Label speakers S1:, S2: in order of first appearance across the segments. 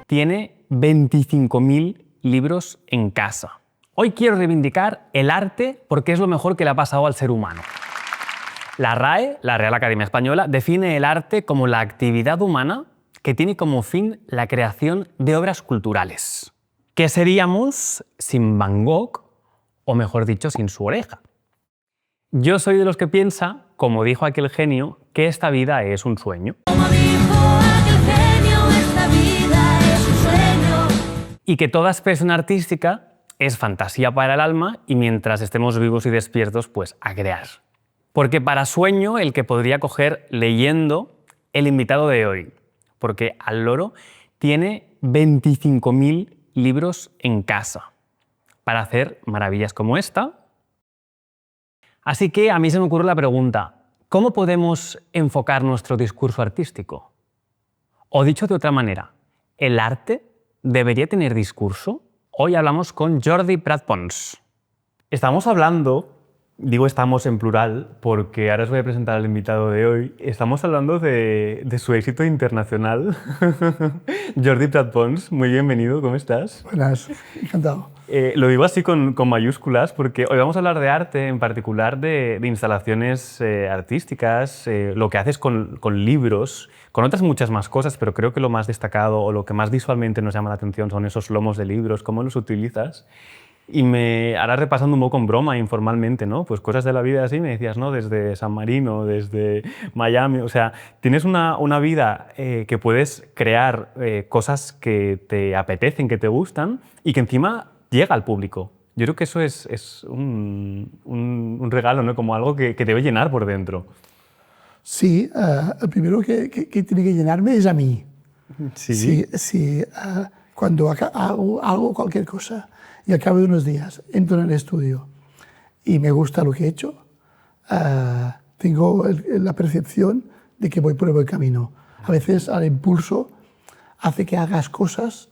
S1: tiene 25.000 libros en casa. Hoy quiero reivindicar el arte porque es lo mejor que le ha pasado al ser humano. La RAE, la Real Academia Española, define el arte como la actividad humana que tiene como fin la creación de obras culturales. ¿Qué seríamos sin Van Gogh, o mejor dicho, sin su oreja? Yo soy de los que piensa, como dijo aquel genio, que esta vida es un sueño.
S2: Como dijo aquel genio, esta vida es un sueño.
S1: Y que toda expresión artística es fantasía para el alma y mientras estemos vivos y despiertos, pues a crear. Porque para sueño el que podría coger leyendo el invitado de hoy, porque al loro tiene 25.000 libros en casa para hacer maravillas como esta. Así que a mí se me ocurre la pregunta, ¿cómo podemos enfocar nuestro discurso artístico? O dicho de otra manera, ¿el arte debería tener discurso? Hoy hablamos con Jordi Prat Pons. Estamos hablando, digo estamos en plural, porque ahora os voy a presentar al invitado de hoy. Estamos hablando de su éxito internacional. Jordi Prat Pons, muy bienvenido, ¿cómo estás?
S3: Buenas, encantado.
S1: Lo digo así con mayúsculas porque hoy vamos a hablar de arte, en particular de instalaciones artísticas, lo que haces con libros, con otras muchas más cosas, pero creo que lo más destacado o lo que más visualmente nos llama la atención son esos lomos de libros, cómo los utilizas. Y ahora repasando un poco en broma, informalmente, ¿no? Pues cosas de la vida así, me decías, ¿no? Desde San Marino, desde Miami, o sea, tienes una vida que puedes crear cosas que te apetecen, que te gustan y que encima llega al público. Yo creo que eso es un regalo, ¿no? Como algo que debe llenar por dentro.
S3: Sí, el primero que tiene que llenarme es a mí.
S1: Sí.
S3: Sí, cuando hago cualquier cosa y al cabo de unos días entro en el estudio y me gusta lo que he hecho, tengo la percepción de que voy por el buen camino. A veces el impulso hace que hagas cosas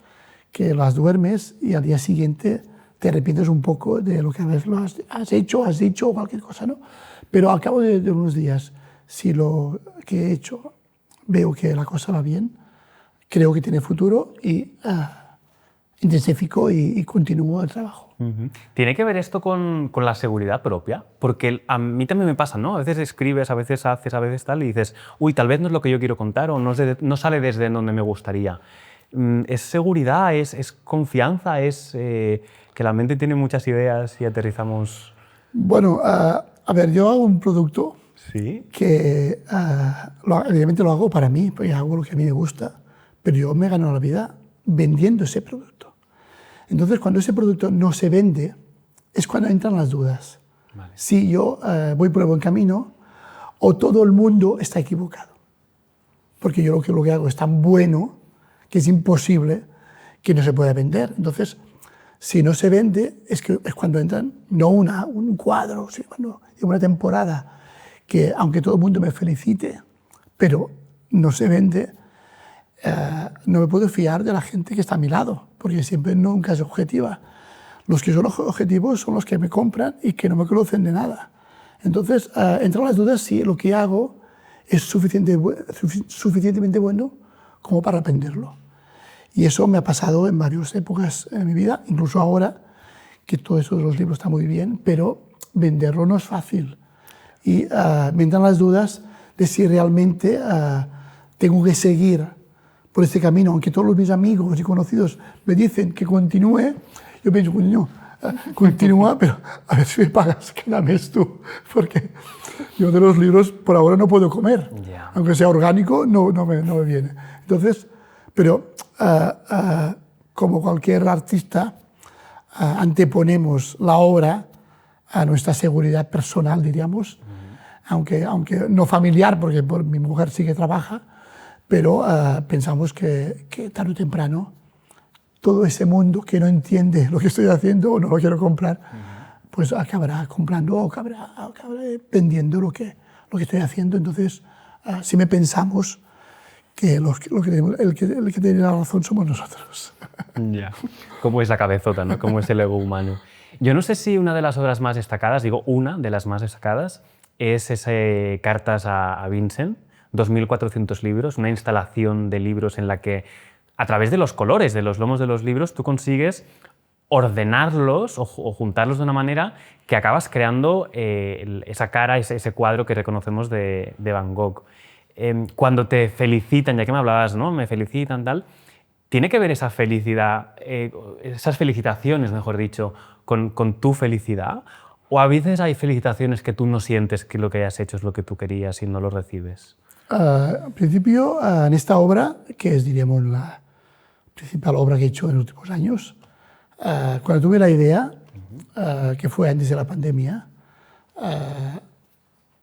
S3: que las duermes y al día siguiente te arrepientes un poco de lo que has hecho, has dicho o cualquier cosa, ¿no? Pero al cabo de unos días, si lo que he hecho veo que la cosa va bien, creo que tiene futuro y intensifico y continúo el trabajo.
S1: ¿Tiene que ver esto con la seguridad propia? Porque a mí también me pasa, ¿no? A veces escribes, a veces haces, a veces tal, y dices, uy, tal vez no es lo que yo quiero contar o no sale desde donde me gustaría. ¿Es seguridad, es confianza, es que la mente tiene muchas ideas y aterrizamos?
S3: Bueno, a ver, yo hago un producto
S1: ¿Sí?
S3: que evidentemente lo hago para mí, porque hago lo que a mí me gusta, pero yo me gano la vida vendiendo ese producto. Entonces, cuando ese producto no se vende, es cuando entran las dudas.
S1: Vale.
S3: Si yo voy por el buen camino o todo el mundo está equivocado. Porque yo lo que hago es tan bueno que es imposible que no se pueda vender. Entonces, si no se vende, es cuando entran, no un cuadro, sino una temporada, que aunque todo el mundo me felicite, pero no se vende, no me puedo fiar de la gente que está a mi lado, porque siempre nunca es objetiva. Los que son objetivos son los que me compran y que no me conocen de nada. Entonces, entran las dudas si lo que hago es suficientemente bueno como para venderlo. Y eso me ha pasado en varias épocas de mi vida, incluso ahora, que todo eso de los libros está muy bien, pero venderlo no es fácil. Y me entran las dudas de si realmente tengo que seguir por este camino, aunque todos mis amigos y conocidos me dicen que continúe, yo pienso, coño, continúa, pero a ver si me pagas cada mes tú, porque yo de los libros por ahora no puedo comer,
S1: Yeah.
S3: aunque sea orgánico, no me viene. Entonces, pero como cualquier artista, anteponemos la obra a nuestra seguridad personal, diríamos, aunque no familiar, porque mi mujer sí que trabaja, pero pensamos que tarde o temprano todo ese mundo que no entiende lo que estoy haciendo o no lo quiero comprar, pues acabará comprando o acabará vendiendo lo que estoy haciendo. Entonces, siempre pensamos que el que tiene la razón somos nosotros.
S1: Ya. ¿Cómo es la cabezota, ¿no? ¿Cómo es el ego humano? Yo no sé si una de las obras más destacadas, digo una de las más destacadas, es ese Cartas a Vincent, 2.400 libros, una instalación de libros en la que a través de los colores de los lomos de los libros, tú consigues ordenarlos o juntarlos de una manera que acabas creando esa cara, ese cuadro que reconocemos de Van Gogh. Cuando te felicitan, ya que me hablabas, ¿no? Me felicitan, tal, ¿tiene que ver esa felicidad, esas felicitaciones, mejor dicho, con tu felicidad? ¿O a veces hay felicitaciones que tú no sientes que lo que hayas hecho es lo que tú querías y no lo recibes?
S3: Al principio, en esta obra, que es, diríamos, la principal obra que he hecho en los últimos años, cuando tuve la idea, que fue antes de la pandemia,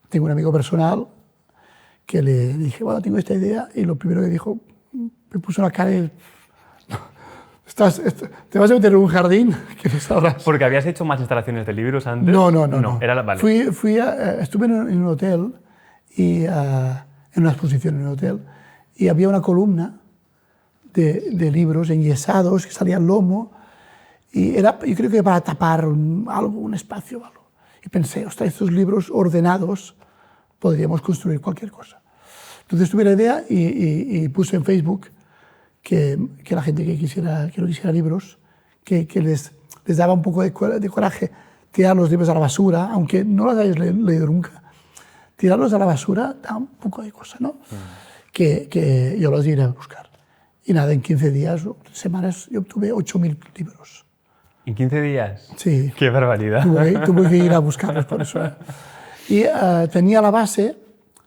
S3: tengo un amigo personal que le dije, bueno, tengo esta idea, y lo primero que dijo, me puso una cara de... ¿Te vas a meter en un jardín? Que no sabrás.
S1: ¿Porque habías hecho más instalaciones de libros antes?
S3: No.
S1: Era vale.
S3: Estuve en un hotel, y, en una exposición en un hotel, y había una columna de libros enyesados que salía el lomo, y era, yo creo que para tapar un espacio o algo. Y pensé, ostras, estos libros ordenados podríamos construir cualquier cosa. Entonces tuve la idea y puse en Facebook que la gente que no quisiera libros, que les daba un poco de coraje tirar los libros a la basura, aunque no los hayas leído nunca. Tirarlos a la basura da un poco de cosa, ¿no? Que yo los iré a buscar. Y nada, en 15 días o semanas yo obtuve 8.000 libros.
S1: ¿En 15 días?
S3: Sí.
S1: ¡Qué barbaridad!
S3: Tuve que ir a buscarlos por eso. Y tenía la base,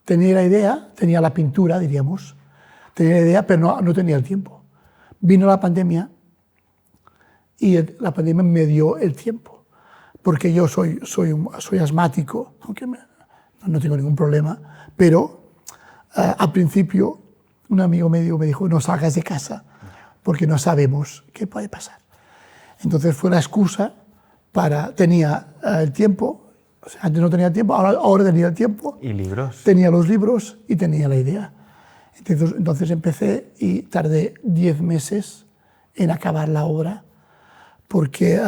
S3: tenía la idea, tenía la pintura, diríamos, tenía la idea, pero no tenía el tiempo. Vino la pandemia y la pandemia me dio el tiempo, porque yo soy asmático, aunque no tengo ningún problema, pero al principio un amigo me dijo, no salgas de casa, porque no sabemos qué puede pasar. Entonces fue la excusa tenía el tiempo, o sea, antes no tenía tiempo, ahora tenía el tiempo.
S1: ¿Y libros?
S3: Tenía los libros y tenía la idea. Entonces empecé y tardé 10 meses en acabar la obra porque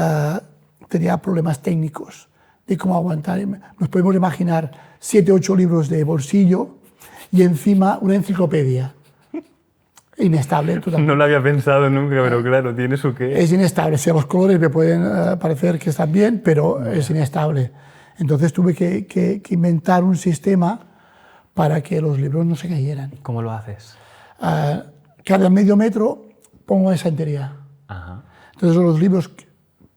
S3: tenía problemas técnicos de cómo aguantar. Nos podemos imaginar 7 o 8 libros de bolsillo y encima una enciclopedia. Inestable totalmente.
S1: No lo había pensado nunca, pero claro, tiene su qué.
S3: Es inestable. O sea, los colores me pueden parecer que están bien, pero es inestable. Entonces tuve que inventar un sistema para que los libros no se cayeran.
S1: ¿Cómo lo haces?
S3: Cada medio metro pongo una estantería.
S1: Ajá.
S3: Entonces los libros,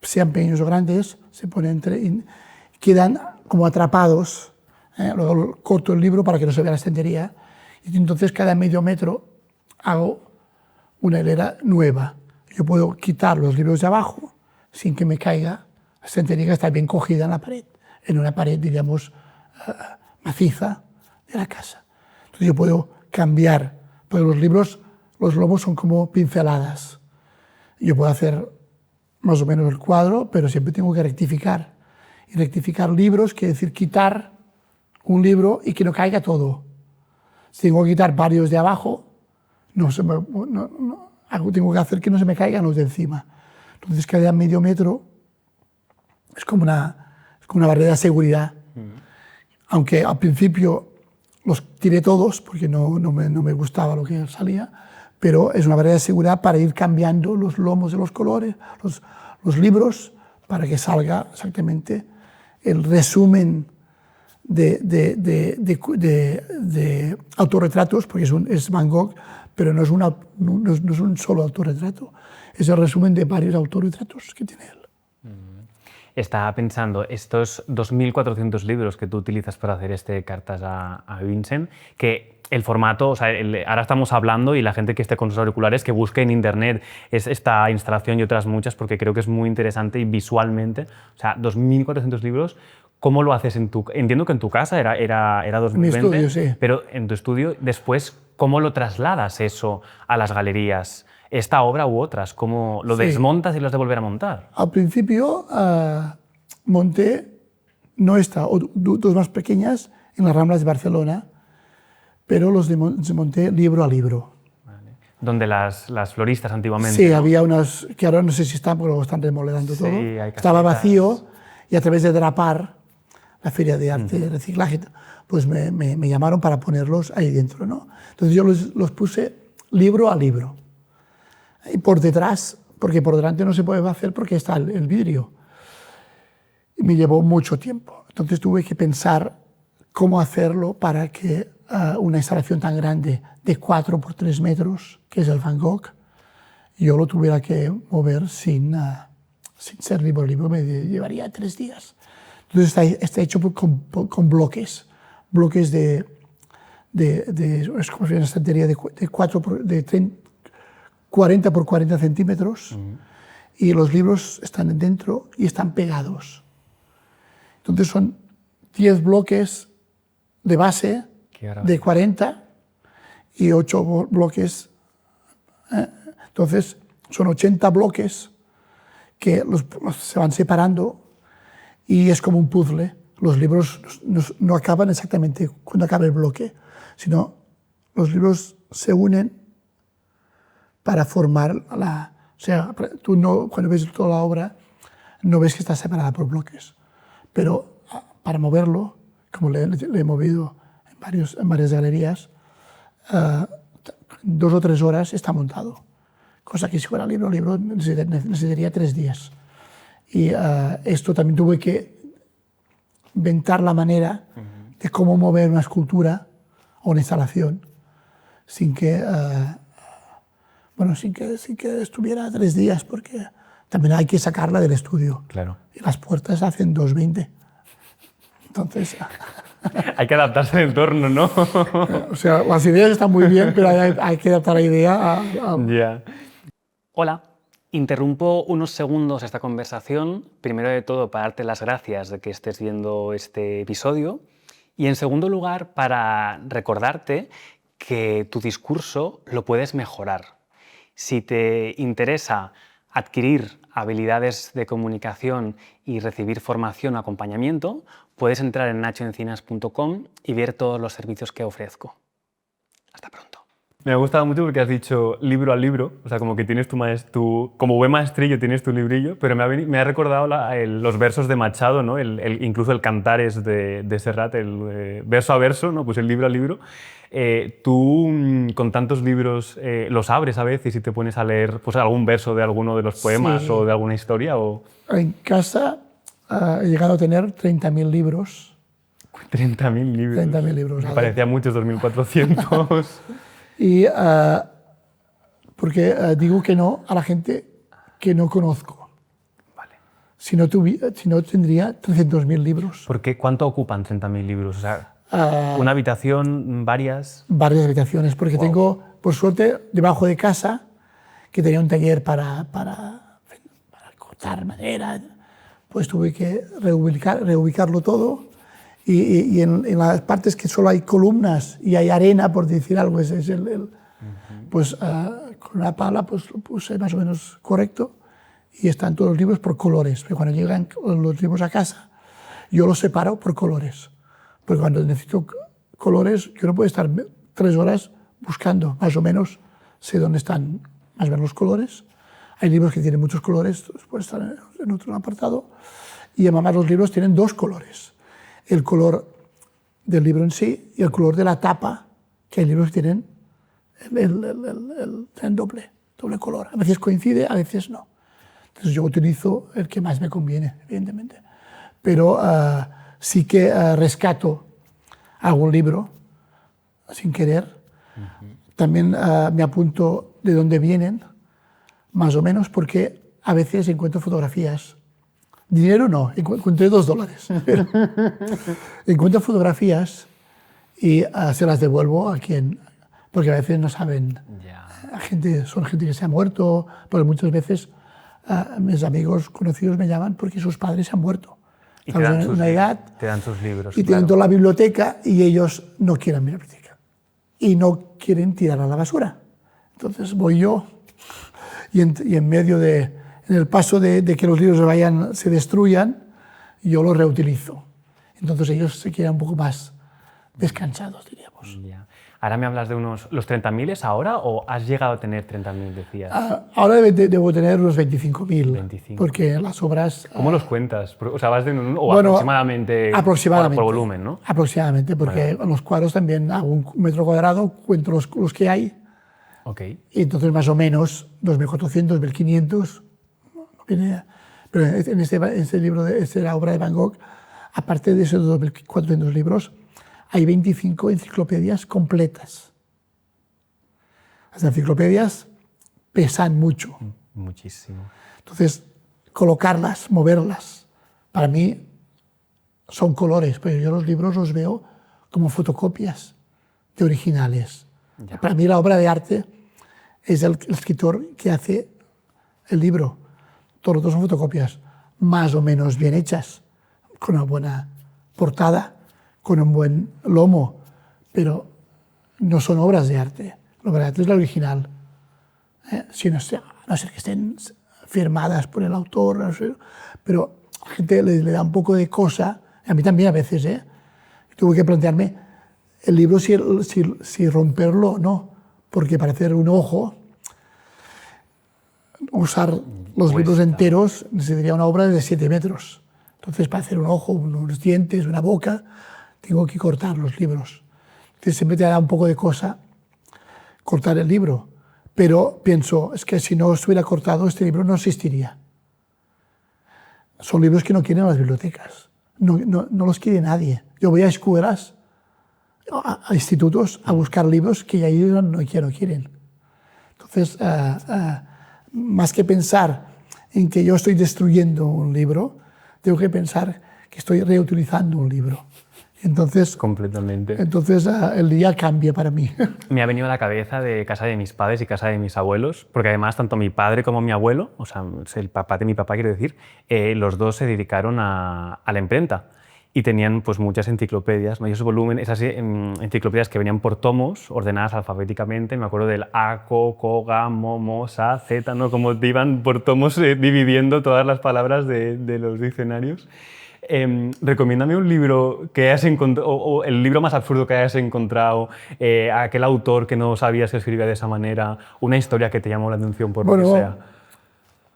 S3: sean pequeños o grandes, se ponen quedan como atrapados. Luego corto el libro para que no se vea la estantería. Y entonces cada medio metro hago una hilera nueva. Yo puedo quitar los libros de abajo sin que me caiga. La estantería está bien cogida en la pared, en una pared, diríamos, maciza de la casa. Entonces yo puedo cambiar, porque los lomos son como pinceladas. Yo puedo hacer más o menos el cuadro, pero siempre tengo que rectificar. Y rectificar libros quiere decir quitar un libro y que no caiga todo. Si tengo que quitar varios de abajo, tengo que hacer que no se me caigan los de encima. Entonces cada medio metro es como una barrera de seguridad. Aunque al principio los tiré todos porque no me gustaba lo que salía, pero es una barrera de seguridad para ir cambiando los lomos de los colores, los libros, para que salga exactamente el resumen de autorretratos, porque es Van Gogh, pero no es un solo autorretrato, es el resumen de varios autorretratos que tiene él.
S1: Estaba pensando, estos 2.400 libros que tú utilizas para hacer cartas a Vincent, que el formato, o sea, ahora estamos hablando y la gente que esté con sus auriculares que busque en internet esta instalación y otras muchas, porque creo que es muy interesante y visualmente, o sea, 2.400 libros. ¿Cómo lo haces entiendo que en tu casa era 2020,
S3: en mi estudio, sí.
S1: Pero en tu estudio, después, ¿cómo lo trasladas eso a las galerías? ¿Esta obra u otras? ¿Cómo lo desmontas y lo has de volver a montar?
S3: Al principio monté, no esta, dos más pequeñas, en las Ramblas de Barcelona, pero los desmonté libro a libro.
S1: Vale. Donde las floristas antiguamente...
S3: Sí,
S1: ¿no?
S3: había unas que ahora no sé si están, porque lo están remodelando todo.
S1: Hay
S3: Estaba vacío y a través de Drapar, la Feria de Arte y Reciclaje, pues me llamaron para ponerlos ahí dentro, ¿no? Entonces yo los puse libro a libro. y por detrás, porque por delante no se puede hacer porque está el vidrio. Y me llevó mucho tiempo. Entonces tuve que pensar cómo hacerlo para que una instalación tan grande de 4 por 3 metros, que es el Van Gogh, yo lo tuviera que mover sin ser libro a libro, me llevaría 3 días. Entonces está hecho con bloques de es como una estantería de 40 por 40 centímetros, y los libros están dentro y están pegados. Entonces son 10 bloques de base de 40 y 8 bloques. Entonces son 80 bloques que se van separando y es como un puzzle. Los libros no acaban exactamente cuando acaba el bloque, sino los libros se unen para formar la... O sea, tú cuando ves toda la obra no ves que está separada por bloques, pero para moverlo, como le he movido en varias galerías, 2 o 3 horas está montado, cosa que si fuera libro necesitaría 3 días. Y esto también tuve que inventar la manera de cómo mover una escultura o una instalación sin que estuviera 3 días, porque también hay que sacarla del estudio.
S1: Claro.
S3: Y las puertas hacen 2,20. Entonces...
S1: Hay que adaptarse al entorno, ¿no?
S3: O sea, las ideas están muy bien, pero hay que adaptar la idea a...
S1: Ya. Hola. Interrumpo unos segundos esta conversación, primero de todo para darte las gracias de que estés viendo este episodio y en segundo lugar para recordarte que tu discurso lo puedes mejorar. Si te interesa adquirir habilidades de comunicación y recibir formación o acompañamiento, puedes entrar en nachoencinas.com y ver todos los servicios que ofrezco. Hasta pronto. Me ha gustado mucho porque has dicho libro a libro, o sea, como que tienes como buen maestrillo tienes tu librillo, pero me ha recordado los versos de Machado, ¿no? Incluso el Cantares de Serrat, el verso a verso, ¿no? Pues el libro a libro. Tú, con tantos libros, ¿los abres a veces y te pones a leer pues, algún verso de alguno de los poemas
S3: Sí.
S1: o de alguna historia? O...
S3: En casa he llegado a tener 30.000 libros.
S1: 30.000 libros.
S3: 30.000 libros.
S1: Me parecía muchos, 2.400.
S3: Y porque digo que no a la gente que no conozco.
S1: Vale.
S3: Si no tendría 300.000 libros.
S1: ¿Por qué? ¿Cuánto ocupan 30.000 libros? O sea, ¿una habitación, varias?
S3: Varias habitaciones, porque tengo, por suerte, debajo de casa, que tenía un taller para cortar madera, pues tuve que reubicarlo todo. Y en las partes que solo hay columnas y hay arena, por decir algo, pues con una pala pues, lo puse más o menos correcto y están todos los libros por colores. Pero cuando llegan los libros a casa, yo los separo por colores. Porque cuando necesito colores, yo no puedo estar 3 horas buscando, más o menos sé dónde están más o menos los colores. Hay libros que tienen muchos colores, pueden estar en otro apartado. Y además los libros tienen 2 colores. El color del libro en sí y el color de la tapa, que hay libros que tienen tienen doble color. A veces coincide, a veces no. Entonces yo utilizo el que más me conviene, evidentemente. Pero sí que rescato algún libro sin querer. También me apunto de dónde vienen, más o menos, porque a veces encuentro fotografías. Dinero no, encontré $2. Pero encuentro fotografías y se las devuelvo a quien, porque a veces no saben. Son gente que se ha muerto, porque muchas veces mis amigos conocidos me llaman porque sus padres se han muerto.
S1: Y te dan,
S3: te
S1: dan sus libros.
S3: Y tienen toda la biblioteca y ellos no quieren mi biblioteca. Y no quieren tirar a la basura. Entonces voy yo y en medio en el paso de que los libros se destruyan, yo los reutilizo. Entonces ellos se quedan un poco más descansados, diríamos.
S1: Ya. Ahora me hablas de ¿los 30.000 es ahora o has llegado a tener 30.000, decías?
S3: Ahora debo tener unos 25.000,
S1: 25.
S3: porque las obras...
S1: ¿Cómo los cuentas? O sea, vas de o
S3: bueno,
S1: aproximadamente por volumen, ¿no?
S3: Aproximadamente, porque en los cuadros también hago 1 metro cuadrado, cuento los que hay,
S1: Ok.
S3: Y entonces más o menos 2400, 1500, no viene, pero en este libro, la obra de Van Gogh, aparte de esos 2400 libros, hay 25 enciclopedias completas. Las enciclopedias pesan mucho.
S1: Muchísimo.
S3: Entonces, colocarlas, moverlas, para mí son colores, pero yo los libros los veo como fotocopias de originales.
S1: Ya.
S3: Para mí la obra de arte es el escritor que hace el libro. Todos los otros son fotocopias, más o menos bien hechas, con una buena portada, con un buen lomo, pero no son obras de arte. La obra de arte es la original. Si no sé que estén firmadas por el autor, no sé, pero a la gente le da un poco de cosa, a mí también a veces, tuve que plantearme el libro si romperlo o no, porque para hacer un ojo, usar los libros enteros necesitaría una obra de 7 metros. Entonces, para hacer un ojo, unos dientes, una boca, tengo que cortar los libros. Entonces, siempre te da un poco de cosa cortar el libro. Pero pienso, es que si no estuviera cortado, este libro no existiría. Son libros que no quieren las bibliotecas. No los quiere nadie. Yo voy a escuelas, a institutos, a buscar libros que ya ellos no quieren. Entonces, más que pensar en que yo estoy destruyendo un libro, tengo que pensar que estoy reutilizando un libro. Entonces,
S1: completamente.
S3: Entonces el día cambia para mí.
S1: Me ha venido a la cabeza de casa de mis padres y casa de mis abuelos, porque además tanto mi padre como mi abuelo, o sea, el papá de mi papá quiero decir, los dos se dedicaron a la imprenta y tenían pues muchas enciclopedias, mayores volumen, esas enciclopedias que venían por tomos, ordenadas alfabéticamente. Me acuerdo del A, Co, Ga, Mo, Sa, Z, ¿no? Como iban por tomos dividiendo todas las palabras de los diccionarios. Recomiéndame un libro que hayas encontrado, o el libro más absurdo que hayas encontrado, aquel autor que no sabías que escribía de esa manera, una historia que te llamó la atención por lo que sea.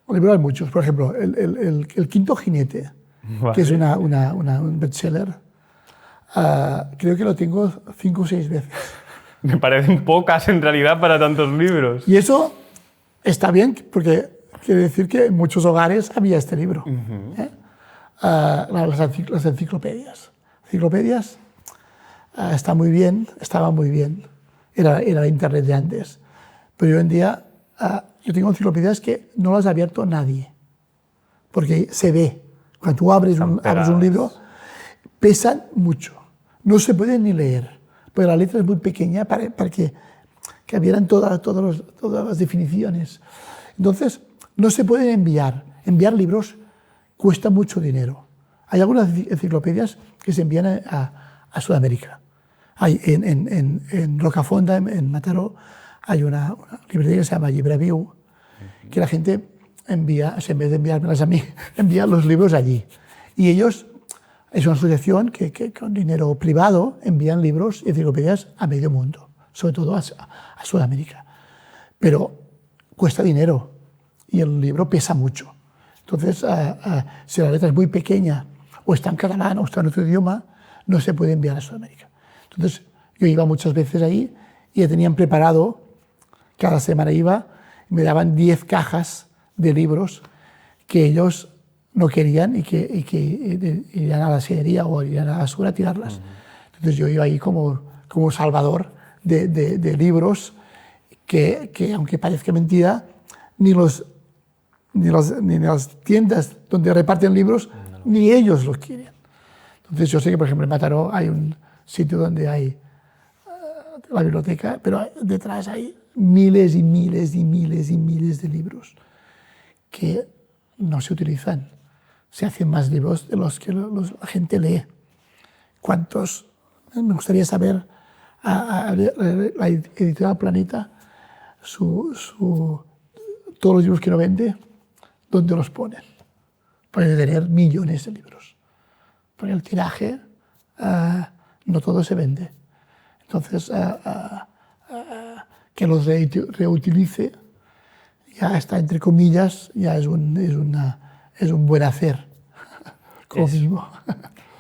S3: Libros hay muchos, por ejemplo, el Quinto Jinete,
S1: Vale.
S3: que es un bestseller. Creo que lo tengo 5 o 6 veces.
S1: Me parecen pocas en realidad para tantos libros.
S3: Y eso está bien, porque quiere decir que en muchos hogares había este libro. Las enciclopedias. Enciclopedias estaban muy bien. Era la internet de antes. Pero hoy en día yo tengo enciclopedias que no las ha abierto nadie. Porque se ve. Cuando tú abres un libro, pesan mucho. No se pueden ni leer. Pero la letra es muy pequeña para que abieran todas las definiciones. Entonces, no se pueden enviar. Enviar libros cuesta mucho dinero. Hay algunas enciclopedias que se envían a Sudamérica. Hay en Rocafonda, en Mataró, hay una librería que se llama Llibreviu, que la gente envía, en vez de enviármelas a mí, envía los libros allí. Y ellos, es una asociación que con dinero privado envían libros y enciclopedias a medio mundo, sobre todo a Sudamérica. Pero cuesta dinero y el libro pesa mucho. Entonces, si la letra es muy pequeña, o está en catalán, o está en otro idioma, no se puede enviar a Sudamérica. Entonces, yo iba muchas veces ahí y ya tenían preparado, cada semana iba, y me daban 10 cajas de libros que ellos no querían y que irían a la sillería o irían a la basura a tirarlas. Entonces, yo iba ahí como salvador de libros que, aunque parezca mentira, ni las tiendas donde reparten libros, ni ellos los quieren. Entonces yo sé que, por ejemplo, en Mataró hay un sitio donde hay la biblioteca, pero detrás hay miles y miles y miles y miles de libros que no se utilizan. Se hacen más libros de los que la gente lee. ¿Cuántos? Me gustaría saber, la editorial Planeta, todos los libros que no vende, ¿dónde los ponen? Puede tener millones de libros. Porque el tiraje, no todo se vende. Entonces, que los reutilice, ya está entre comillas, ya es un buen hacer. Como mismo.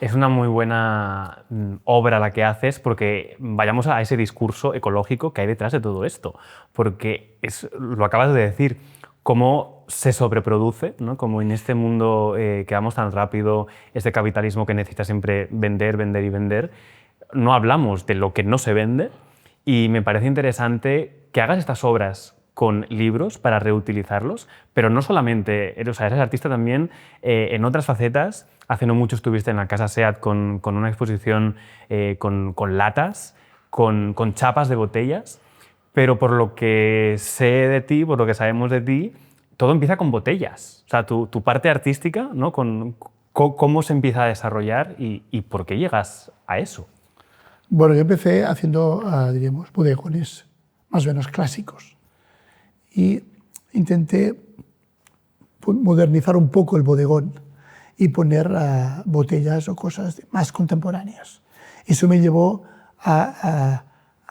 S1: Es una muy buena obra la que haces porque vayamos a ese discurso ecológico que hay detrás de todo esto. Porque lo acabas de decir, cómo se sobreproduce, ¿no? Como en este mundo que vamos tan rápido, este capitalismo que necesita siempre vender, vender y vender, no hablamos de lo que no se vende y me parece interesante que hagas estas obras con libros para reutilizarlos, pero no solamente, o sea, eres artista también en otras facetas. Hace no mucho estuviste en la Casa SEAT con una exposición con latas, con chapas de botellas, pero por lo que sé de ti, por lo que sabemos de ti, todo empieza con botellas. O sea, tu parte artística, ¿no? Cómo se empieza a desarrollar y por qué llegas a eso.
S3: Bueno, yo empecé haciendo, diríamos, bodegones más o menos clásicos y intenté modernizar un poco el bodegón y poner botellas o cosas más contemporáneas. Eso me llevó a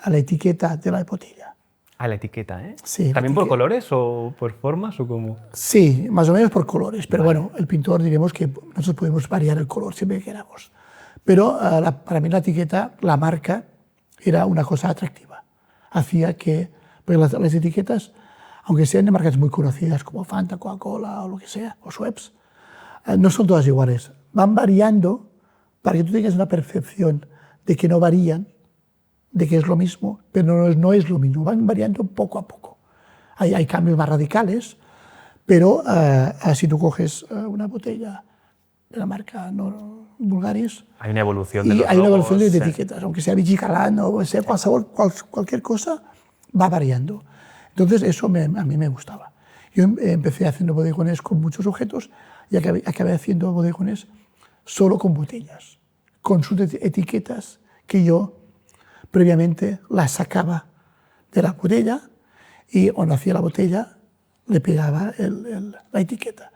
S3: la etiqueta de la botella.
S1: A la etiqueta, ¿eh?
S3: Sí.
S1: ¿También por colores o por formas o cómo?
S3: Sí, más o menos por colores, pero bueno, el pintor diremos que nosotros podemos variar el color siempre que queramos. Pero para mí la etiqueta, la marca, era una cosa atractiva. Hacía que, porque las etiquetas, aunque sean de marcas muy conocidas como Fanta, Coca-Cola o lo que sea, o Schweppes, no son todas iguales. Van variando para que tú tengas una percepción de que no varían, de que es lo mismo, pero no es lo mismo. Van variando poco a poco. Hay cambios más radicales, pero si tú coges una botella de la marca Bulgaris,
S1: hay una evolución de los
S3: hay una
S1: logos,
S3: evolución de etiquetas, aunque sea Vigicalán o sea cualquier cosa, va variando. Entonces eso a mí me gustaba. Yo empecé haciendo bodegones con muchos objetos y acabé haciendo bodegones solo con botellas, con sus etiquetas que yo previamente las sacaba de la botella y cuando hacía la botella le pegaba la etiqueta.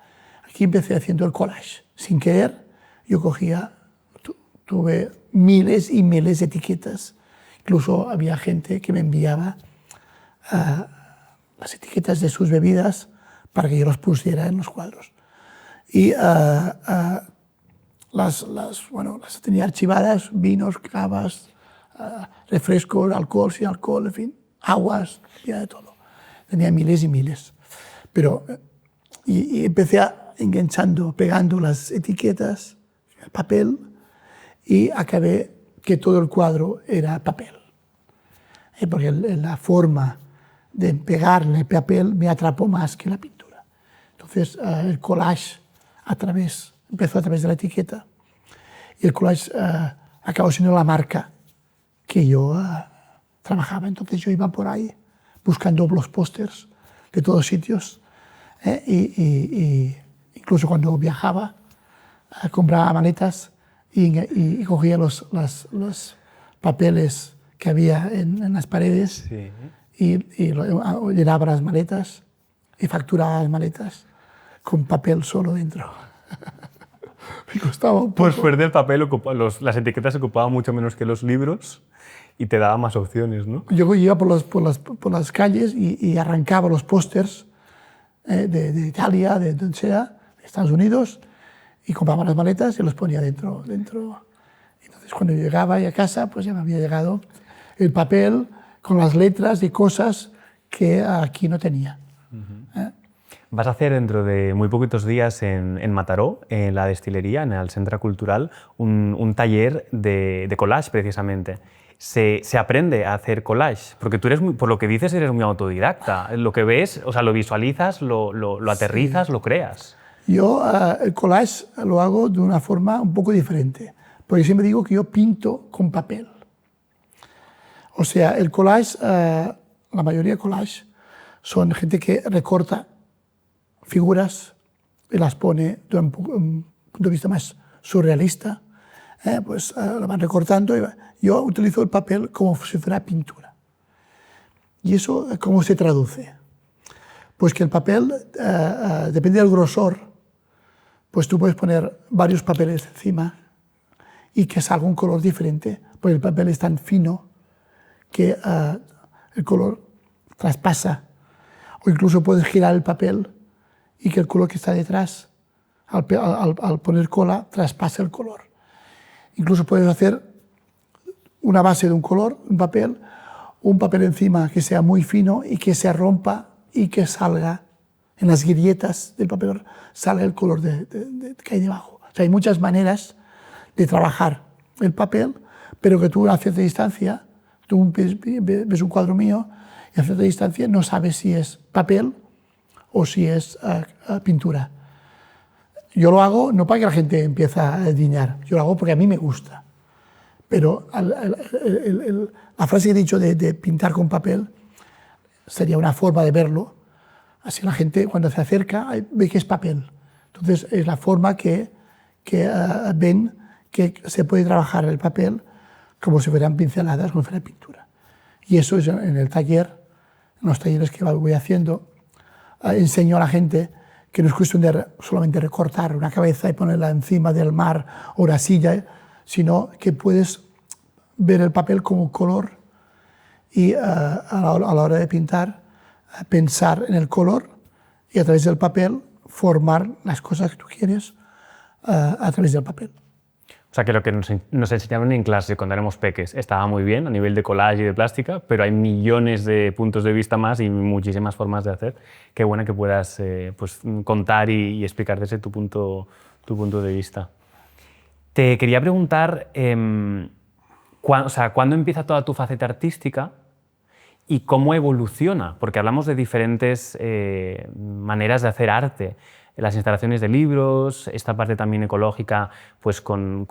S3: Aquí empecé haciendo el collage. Sin querer, yo tuve miles y miles de etiquetas. Incluso había gente que me enviaba las etiquetas de sus bebidas para que yo las pusiera en los cuadros. Y las tenía archivadas, vinos, cavas, refrescos, alcohol, sin alcohol, en fin, aguas, tenía de todo. Tenía miles y miles. Pero, y empecé enganchando, pegando las etiquetas, el papel, y acabé que todo el cuadro era papel. Porque la forma de pegarle el papel me atrapó más que la pintura. Entonces, el collage empezó a través de la etiqueta, y el collage acabó siendo la marca que yo trabajaba. Entonces yo iba por ahí buscando los pósters de todos sitios y incluso cuando viajaba compraba maletas y cogía los papeles que había en las paredes, sí, y llenaba las maletas y facturaba las maletas con papel solo dentro. Me costaba un poco.
S1: Por suerte el papel, las etiquetas ocupaban mucho menos que los libros y te daba más opciones, ¿no?
S3: Yo iba por las calles y arrancaba los pósters de Italia, de donde sea, de Estados Unidos, y compraba las maletas y los ponía dentro. Entonces cuando llegaba a casa, pues ya me había llegado el papel con las letras y cosas que aquí no tenía.
S1: Vas a hacer dentro de muy poquitos días en Mataró, en la destilería, en el Centre Cultural, un taller de collage, precisamente. Se aprende a hacer collage, porque tú eres, por lo que dices, eres muy autodidacta. Lo que ves, o sea, lo visualizas, lo aterrizas, sí, lo creas.
S3: Yo el collage lo hago de una forma un poco diferente, porque siempre digo que yo pinto con papel. O sea, el collage, la mayoría de collage son gente que recorta figuras y las pone de un punto de vista más surrealista, pues lo van recortando. Yo utilizo el papel como si fuera pintura. ¿Y eso cómo se traduce? Pues que el papel, depende del grosor, pues tú puedes poner varios papeles encima y que salga un color diferente, porque el papel es tan fino que el color traspasa. O incluso puedes girar el papel y que el color que está detrás, al poner cola, traspasa el color. Incluso puedes hacer una base de un color, un papel encima que sea muy fino y que se rompa y que salga en las grietas del papel, sale el color que hay debajo. O sea, hay muchas maneras de trabajar el papel, pero que tú a cierta distancia, tú ves un cuadro mío y a cierta distancia no sabes si es papel o si es pintura. Yo lo hago no para que la gente empiece a adivinar, yo lo hago porque a mí me gusta. Pero la frase que he dicho de pintar con papel sería una forma de verlo. Así la gente cuando se acerca ve que es papel. Entonces es la forma que ven que se puede trabajar el papel como si fueran pinceladas, como si fuera pintura. Y eso es en el taller, en los talleres que voy haciendo, enseño a la gente que no es cuestión de solamente recortar una cabeza y ponerla encima del mar o una silla, sino que puedes ver el papel como color y a la hora de pintar, pensar en el color y a través del papel formar las cosas que tú quieres a través del papel.
S1: O sea, que lo que nos enseñaron en clase cuando éramos peques estaba muy bien a nivel de collage y de plástica, pero hay millones de puntos de vista más y muchísimas formas de hacer. Qué buena que puedas pues, contar y explicar desde tu punto de vista. Te quería preguntar, ¿cuándo empieza toda tu faceta artística y cómo evoluciona? Porque hablamos de diferentes maneras de hacer arte. Las instalaciones de libros, esta parte también ecológica, pues con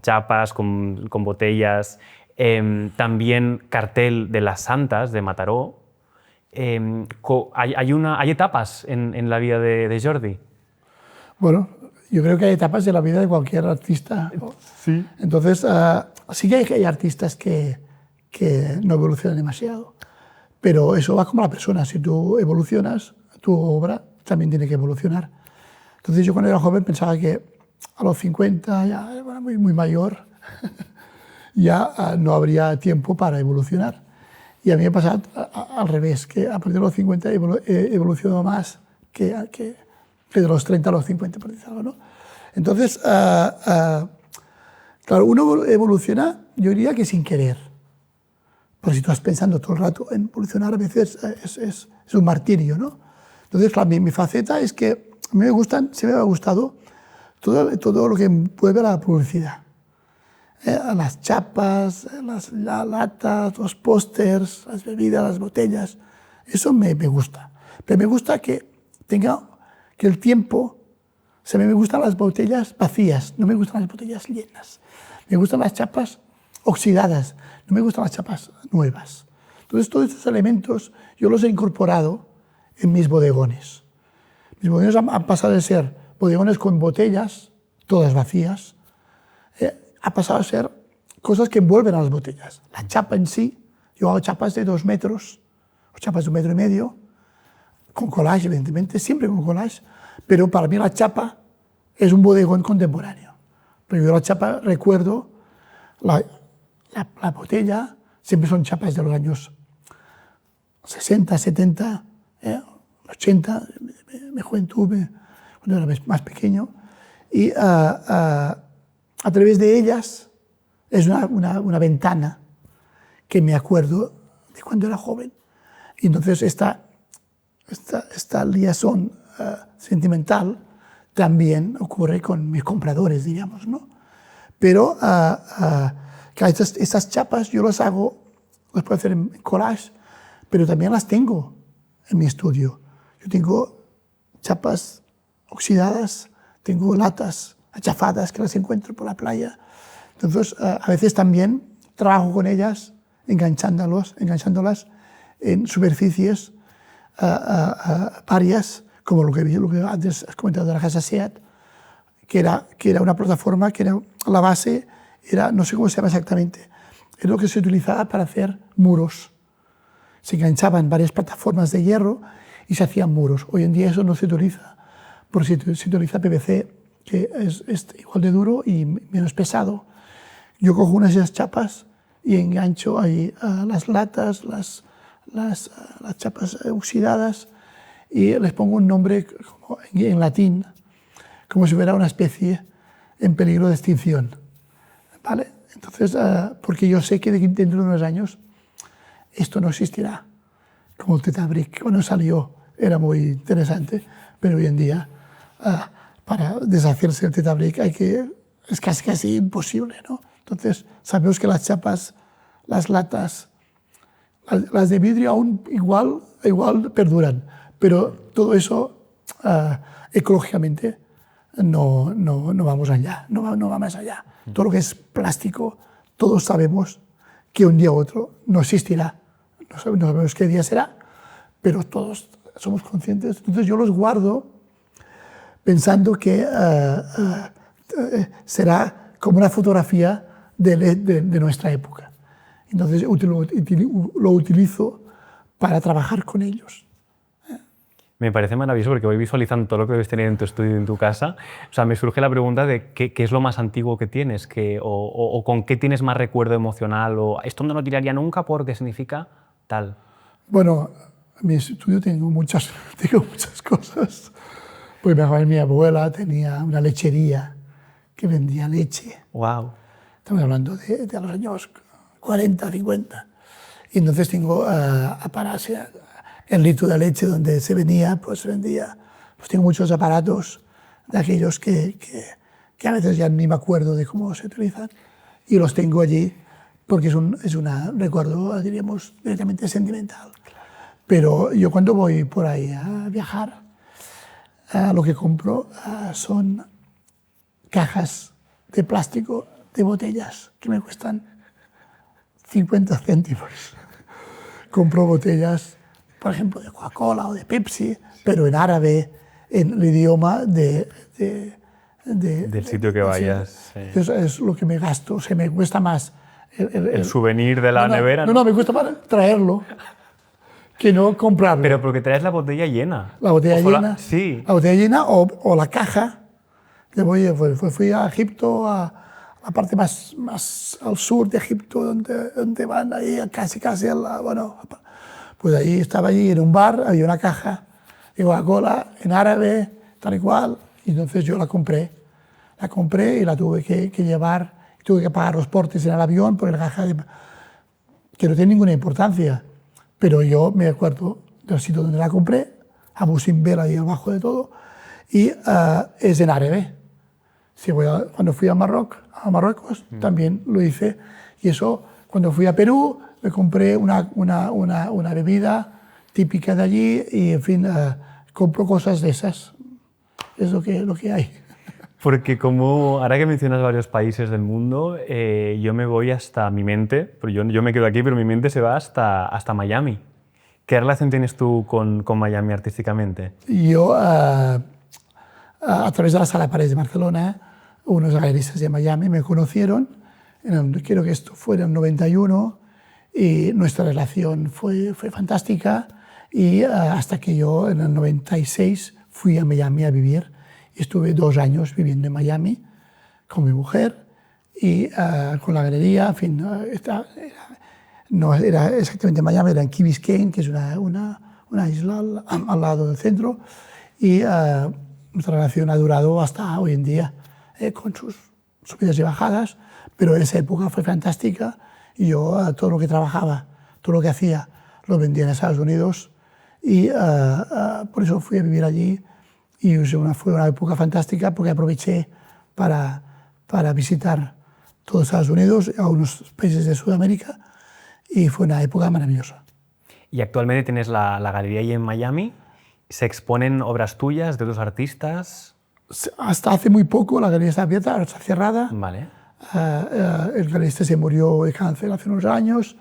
S1: chapas, con botellas, también cartel de las santas de Mataró. ¿Hay etapas en la vida de Jordi?
S3: Bueno, yo creo que hay etapas de la vida de cualquier artista.
S1: Sí.
S3: Entonces, sí que hay artistas que no evolucionan demasiado, pero eso va como la persona. Si tú evolucionas, tu obra también tiene que evolucionar. Entonces yo cuando era joven pensaba que a los 50, ya era muy mayor, ya no habría tiempo para evolucionar. Y a mí me pasa al revés, que a partir de los 50 he evolucionado más que de los 30 a los 50, por decirlo, ¿no? Entonces, claro, uno evoluciona, yo diría que sin querer. Pero si tú estás pensando todo el rato en evolucionar, a veces es un martirio, ¿no? Entonces, claro, mi faceta es que a mí siempre me ha gustado todo lo que envuelve la publicidad. Las chapas, las latas, los pósters, las bebidas, las botellas. Eso me gusta. Pero me gusta que el tiempo... O sea, me gustan las botellas vacías, no me gustan las botellas llenas. Me gustan las chapas oxidadas, no me gustan las chapas nuevas. Entonces, todos estos elementos yo los he incorporado en mis bodegones. Mis bodegones han pasado de ser bodegones con botellas, todas vacías, ha pasado a ser cosas que envuelven a las botellas. La chapa en sí, yo hago chapas de 2 metros, o chapas de 1,5 metros, con collage, evidentemente, siempre con collage, pero para mí la chapa es un bodegón contemporáneo. Pero yo la chapa recuerdo, la botella, siempre son chapas de los años 60, 70, 80, mi juventud, cuando era más pequeño, y a través de ellas es una ventana que me acuerdo de cuando era joven. Y entonces esta liaison sentimental también ocurre con mis compradores, diríamos, ¿no? Pero estas chapas yo las puedo hacer en collage, pero también las tengo en mi estudio. Yo tengo chapas oxidadas, tengo latas achafadas que las encuentro por la playa. Entonces, a veces también trabajo con ellas, enganchándolas en superficies varias, como lo que antes has comentado de la Casa Seat, que era una plataforma, que era la base, no sé cómo se llama exactamente, es lo que se utilizaba para hacer muros. Se enganchaban varias plataformas de hierro y se hacían muros. Hoy en día eso no se utiliza, porque se utiliza PVC, que es igual de duro y menos pesado. Yo cojo unas de esas chapas y engancho ahí las latas, las chapas oxidadas, y les pongo un nombre en latín, como si fuera una especie en peligro de extinción. ¿vale? Entonces, porque yo sé que dentro de unos años esto no existirá. Como el Teta Brick, cuando salió era muy interesante, pero hoy en día, para deshacerse del Teta Brick es casi imposible, ¿no? Entonces, sabemos que las chapas, las latas, las de vidrio aún igual perduran, pero todo eso ecológicamente no vamos allá, no va más allá. Todo lo que es plástico, todos sabemos que un día u otro no existirá. No sabemos qué día será, pero todos somos conscientes. Entonces yo los guardo pensando que será como una fotografía de nuestra época. Entonces lo utilizo para trabajar con ellos.
S1: Me parece maravilloso porque voy visualizando todo lo que debes tener en tu estudio y en tu casa. O sea, me surge la pregunta de qué es lo más antiguo que tienes, o con qué tienes más recuerdo emocional, o esto no lo tiraría nunca porque significa tal.
S3: Bueno, en mi estudio tengo muchas cosas. Pues mi abuela tenía una lechería que vendía leche.
S1: Wow.
S3: Estamos hablando de los años 40, 50. Y entonces tengo aparatos, el litro de leche donde se vendía, pues vendía. Pues tengo muchos aparatos de aquellos que a veces ya ni me acuerdo de cómo se utilizan. Y los tengo allí porque es un recuerdo, diríamos, directamente sentimental. Pero yo cuando voy por ahí a viajar, lo que compro son cajas de plástico de botellas que me cuestan 50 céntimos. Compro botellas, por ejemplo, de Coca-Cola o de Pepsi, pero en árabe, en el idioma del
S1: sitio que vayas. Sí.
S3: Entonces es lo que me gasto, o sea, me cuesta más.
S1: El souvenir de la nevera.
S3: No, me cuesta más traerlo que no comprarlo.
S1: Pero porque traes la botella llena.
S3: La botella llena.
S1: Sí.
S3: La botella llena o la caja. Fui a Egipto, a la parte más al sur de Egipto, donde van ahí casi bueno, pues ahí estaba allí en un bar, había una caja de Coca-Cola en árabe, tal y cual, y entonces yo la compré y la tuve que llevar, tuve que pagar los portes en el avión, porque la caja que no tiene ninguna importancia, pero yo me acuerdo del sitio donde la compré, Abu Simbel ahí abajo de todo, y es en árabe. Cuando fui a Marruecos también lo hice, y eso, cuando fui a Perú, me compré una bebida típica de allí y, en fin, compro cosas de esas. Es lo que hay.
S1: Porque ahora que mencionas varios países del mundo, yo me voy hasta mi mente, pero yo me quedo aquí, pero mi mente se va hasta Miami. ¿Qué relación tienes tú con Miami artísticamente?
S3: Yo, a través de la Sala Parés de Barcelona, unos galeristas de Miami me conocieron, creo que esto fue en el 91, y nuestra relación fue fantástica, y hasta que yo en el 96 fui a Miami a vivir. Estuve 2 años viviendo en Miami con mi mujer y con la galería. En fin, no era exactamente Miami, era en Key Biscayne, que es una isla al lado del centro, y nuestra relación ha durado hasta hoy en día, con sus subidas y bajadas, pero esa época fue fantástica y yo todo lo que trabajaba, todo lo que hacía, lo vendía en Estados Unidos, y por eso fui a vivir allí. Y fue una época fantástica porque aproveché para visitar todos Estados Unidos, a unos países de Sudamérica, y fue una época maravillosa.
S1: Y actualmente tienes la galería ahí en Miami. ¿Se exponen obras tuyas de otros artistas?
S3: Hasta hace muy poco la galería está abierta, ahora está cerrada.
S1: Vale.
S3: El galerista se murió de cáncer hace unos años.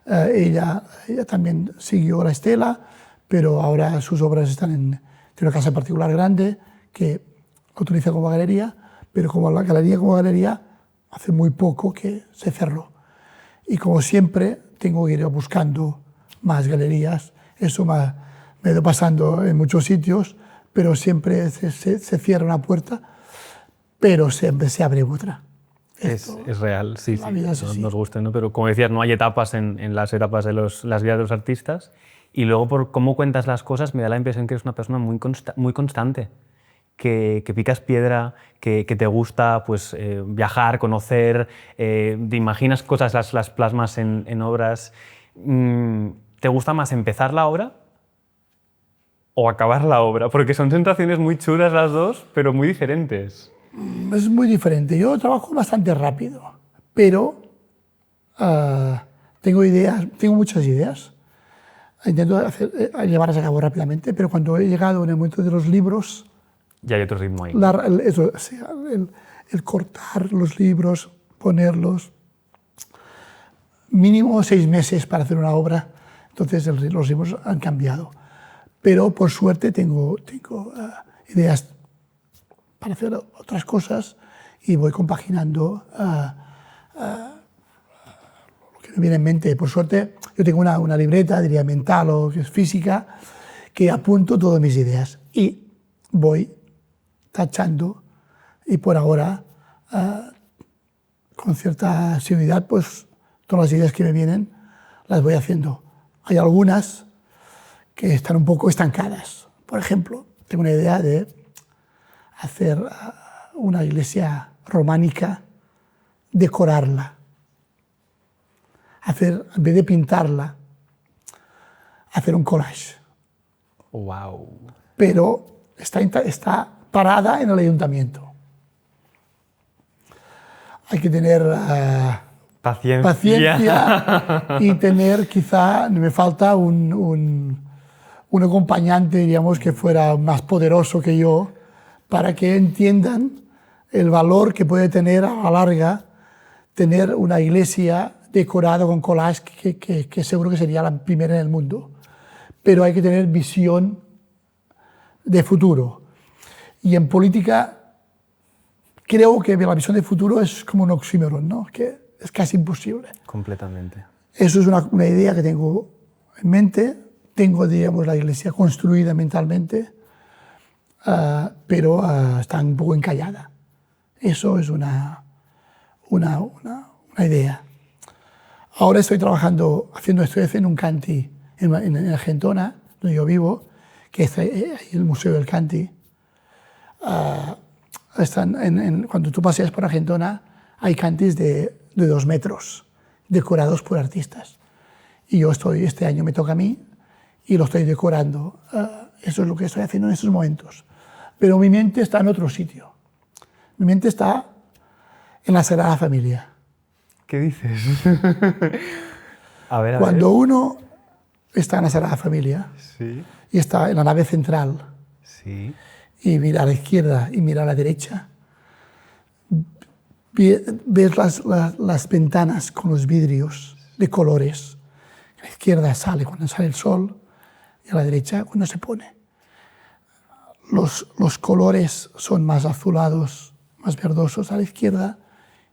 S3: Ella también siguió la estela, pero ahora sus obras están tiene una casa particular grande que lo utiliza como galería, pero como galería hace muy poco que se cerró. Y como siempre tengo que ir buscando más galerías. Eso me ha ido pasando en muchos sitios, pero siempre se cierra una puerta, pero siempre se abre otra.
S1: Es real, sí,
S3: la vida es así.
S1: Nos gusta, ¿no? Pero como decías, no hay etapas en las etapas de las vidas de los artistas. Y luego, por cómo cuentas las cosas, me da la impresión que eres una persona muy constante. que picas piedra, que te gusta pues, viajar, conocer, te imaginas cosas, las plasmas en obras. ¿Te gusta más empezar la obra o acabar la obra? Porque son sensaciones muy chulas las dos, pero muy diferentes.
S3: Es muy diferente. Yo trabajo bastante rápido, pero tengo muchas ideas. Intento llevarlas a cabo rápidamente, pero cuando he llegado en el momento de los libros,
S1: Ya hay otro ritmo ahí.
S3: el cortar los libros, ponerlos, mínimo 6 meses para hacer una obra, entonces los ritmos han cambiado. Pero por suerte tengo ideas para hacer otras cosas y voy compaginando lo que me viene en mente. Por suerte yo tengo una libreta, diría mental o que es física, que apunto todas mis ideas y voy tachando y por ahora con cierta asiduidad pues todas las ideas que me vienen las voy haciendo. Hay algunas que están un poco estancadas. Por ejemplo, tengo una idea de hacer una iglesia románica, decorarla, en vez de pintarla, hacer un collage.
S1: ¡Wow!
S3: Pero está parada en el ayuntamiento. Hay que tener paciencia y tener, quizá, me falta un acompañante, diríamos, que fuera más poderoso que yo, para que entiendan el valor que puede tener a la larga tener una iglesia decorada con collage, que seguro que sería la primera en el mundo. Pero hay que tener visión de futuro. Y en política creo que la visión de futuro es como un oxímoron, ¿no? Que es casi imposible.
S1: Completamente.
S3: Eso es una idea que tengo en mente. Tengo, digamos, la iglesia construida mentalmente, pero está un poco encallada. Eso es una idea. Ahora estoy haciendo un canti en Argentona, donde yo vivo, que es el Museo del Canti. Cuando tú paseas por Argentona, hay cantis de 2 metros, decorados por artistas. Y este año me toca a mí y lo estoy decorando. Eso es lo que estoy haciendo en estos momentos. Pero mi mente está en otro sitio. Mi mente está en la Sagrada Familia.
S1: ¿Qué dices? A ver.
S3: Cuando uno está en la Sagrada Familia
S1: Sí.
S3: y está en la nave central
S1: Sí.
S3: y mira a la izquierda y mira a la derecha, ves las ventanas con los vidrios de colores. A la izquierda sale cuando sale el sol y a la derecha cuando se pone. Los colores son más azulados, más verdosos a la izquierda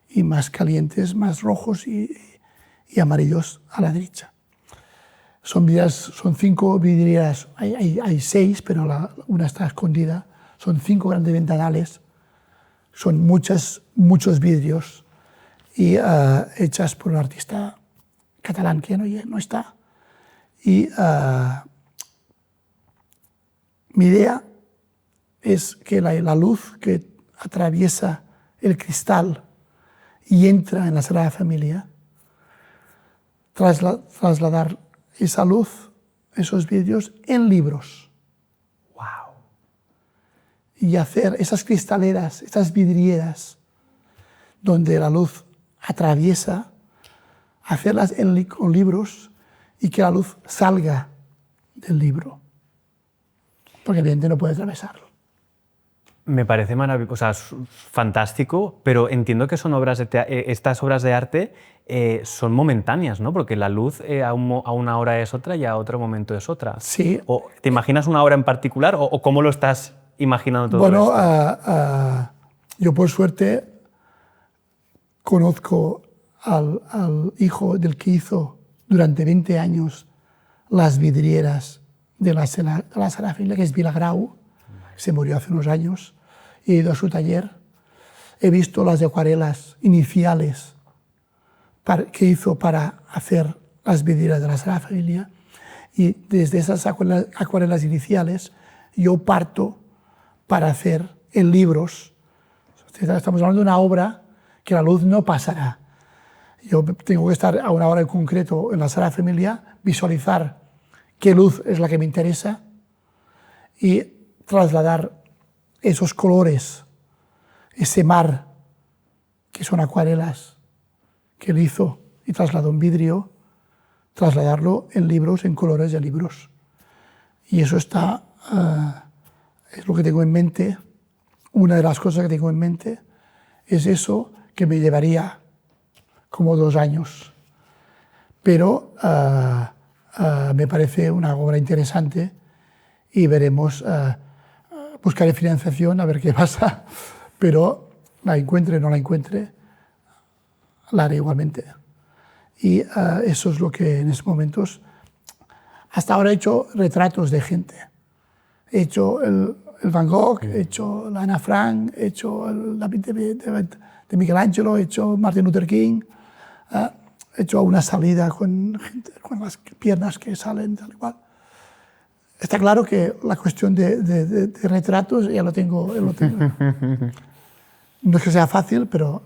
S3: y más calientes, más rojos y amarillos a la derecha. Son 5 vidrieras, hay 6, pero una está escondida. Son 5 grandes ventanales, son muchos vidrios y hechas por un artista catalán que no está. Y mi idea es que la luz que atraviesa el cristal y entra en la Sagrada Familia, trasladar esa luz, esos vidrios, en libros.
S1: ¡Wow!
S3: Y hacer esas cristaleras, esas vidrieras, donde la luz atraviesa, hacerlas con libros y que la luz salga del libro. Porque evidentemente no puede atravesarlo.
S1: Me parece maravilloso, o sea, fantástico, pero entiendo que son estas obras de arte son momentáneas, ¿no? Porque la luz a una hora es otra y a otro momento es otra.
S3: Sí.
S1: ¿Te imaginas una hora en particular o cómo lo estás imaginando todo
S3: Bueno,
S1: esto?
S3: yo por suerte conozco al hijo del que hizo durante 20 años las vidrieras de la Sagrada Familia, que es Vilagrau, se murió hace unos años. He ido a su taller, he visto las acuarelas iniciales que hizo para hacer las vidrieras de la Sagrada Familia, y desde esas acuarelas iniciales yo parto para hacer en libros. Estamos hablando de una obra que la luz no pasará. Yo tengo que estar a una hora en concreto en la Sagrada Familia, visualizar qué luz es la que me interesa y trasladar esos colores, ese mar, que son acuarelas, que él hizo y trasladó en vidrio, trasladarlo en libros, en colores de libros. Y eso está, es lo que tengo en mente. Una de las cosas que tengo en mente es eso, que me llevaría como 2 años. Pero me parece una obra interesante y veremos, buscaré financiación a ver qué pasa, pero la encuentre o no la encuentre, la haré igualmente. Y eso es lo que en estos momentos... Hasta ahora he hecho retratos de gente. He hecho el Van Gogh, he hecho la Ana Frank, he hecho el David de Michelangelo, he hecho Martin Luther King, he hecho una salida con gente con las piernas que salen, tal y cual. Está claro que la cuestión de retratos ya lo tengo. No es que sea fácil, pero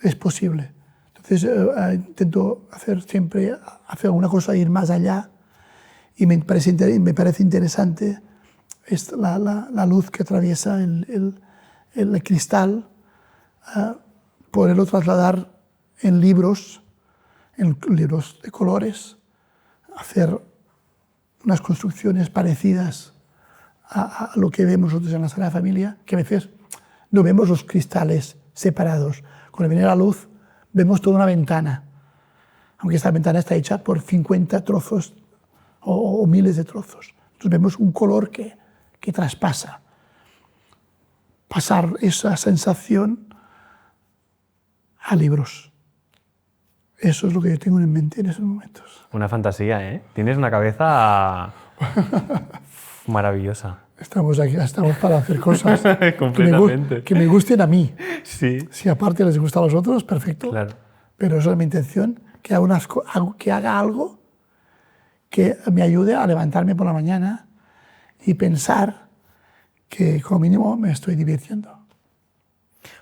S3: es posible. Entonces intento siempre hacer alguna cosa, ir más allá, y me parece interesante la luz que atraviesa el cristal, poderlo trasladar en libros de colores, hacer unas construcciones parecidas a lo que vemos nosotros en la Sagrada Familia, que a veces no vemos los cristales separados. Cuando viene la luz, vemos toda una ventana, aunque esta ventana está hecha por 50 trozos o miles de trozos. Entonces vemos un color que traspasa. Pasar esa sensación a libros. Eso es lo que yo tengo en mente en esos momentos.
S1: Una fantasía, ¿eh? Tienes una cabeza maravillosa.
S3: Estamos aquí, estamos para hacer cosas
S1: Completamente.
S3: que me gusten a mí.
S1: Sí.
S3: Si aparte les gusta a los otros, perfecto.
S1: Claro.
S3: Pero esa es mi intención, que haga algo que me ayude a levantarme por la mañana y pensar que como mínimo me estoy divirtiendo.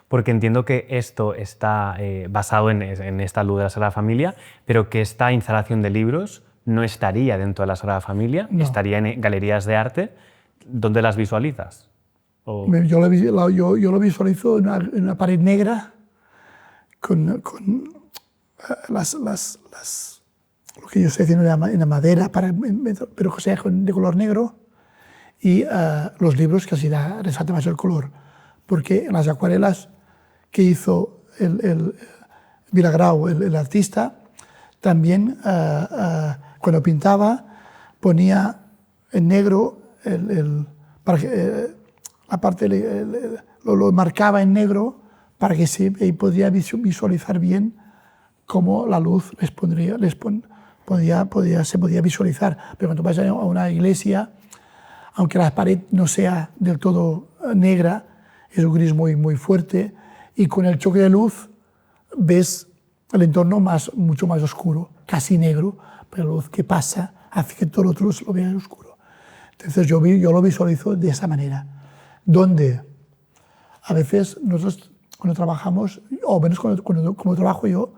S1: Porque entiendo que esto está basado en esta luz de la Sagrada Familia, pero que esta instalación de libros no estaría dentro de la Sagrada Familia,
S3: No.
S1: estaría en galerías de arte. ¿Dónde las visualizas?
S3: Yo lo visualizo en una pared negra con lo que yo estoy haciendo en la madera, pero que sea de color negro, y los libros que así resalta más el color. Porque en las acuarelas que hizo el Villagrau, el artista, también cuando pintaba ponía en negro la parte lo marcaba en negro para que se podía visualizar bien cómo la luz se podía visualizar. Pero cuando vas a una iglesia, aunque la pared no sea del todo negra, es un gris muy fuerte, y con el choque de luz ves el entorno mucho más oscuro, casi negro, pero la luz que pasa hace que todo lo otro lo vea oscuro. Entonces yo lo visualizo de esa manera, donde a veces nosotros cuando trabajamos, o menos cuando trabajo yo,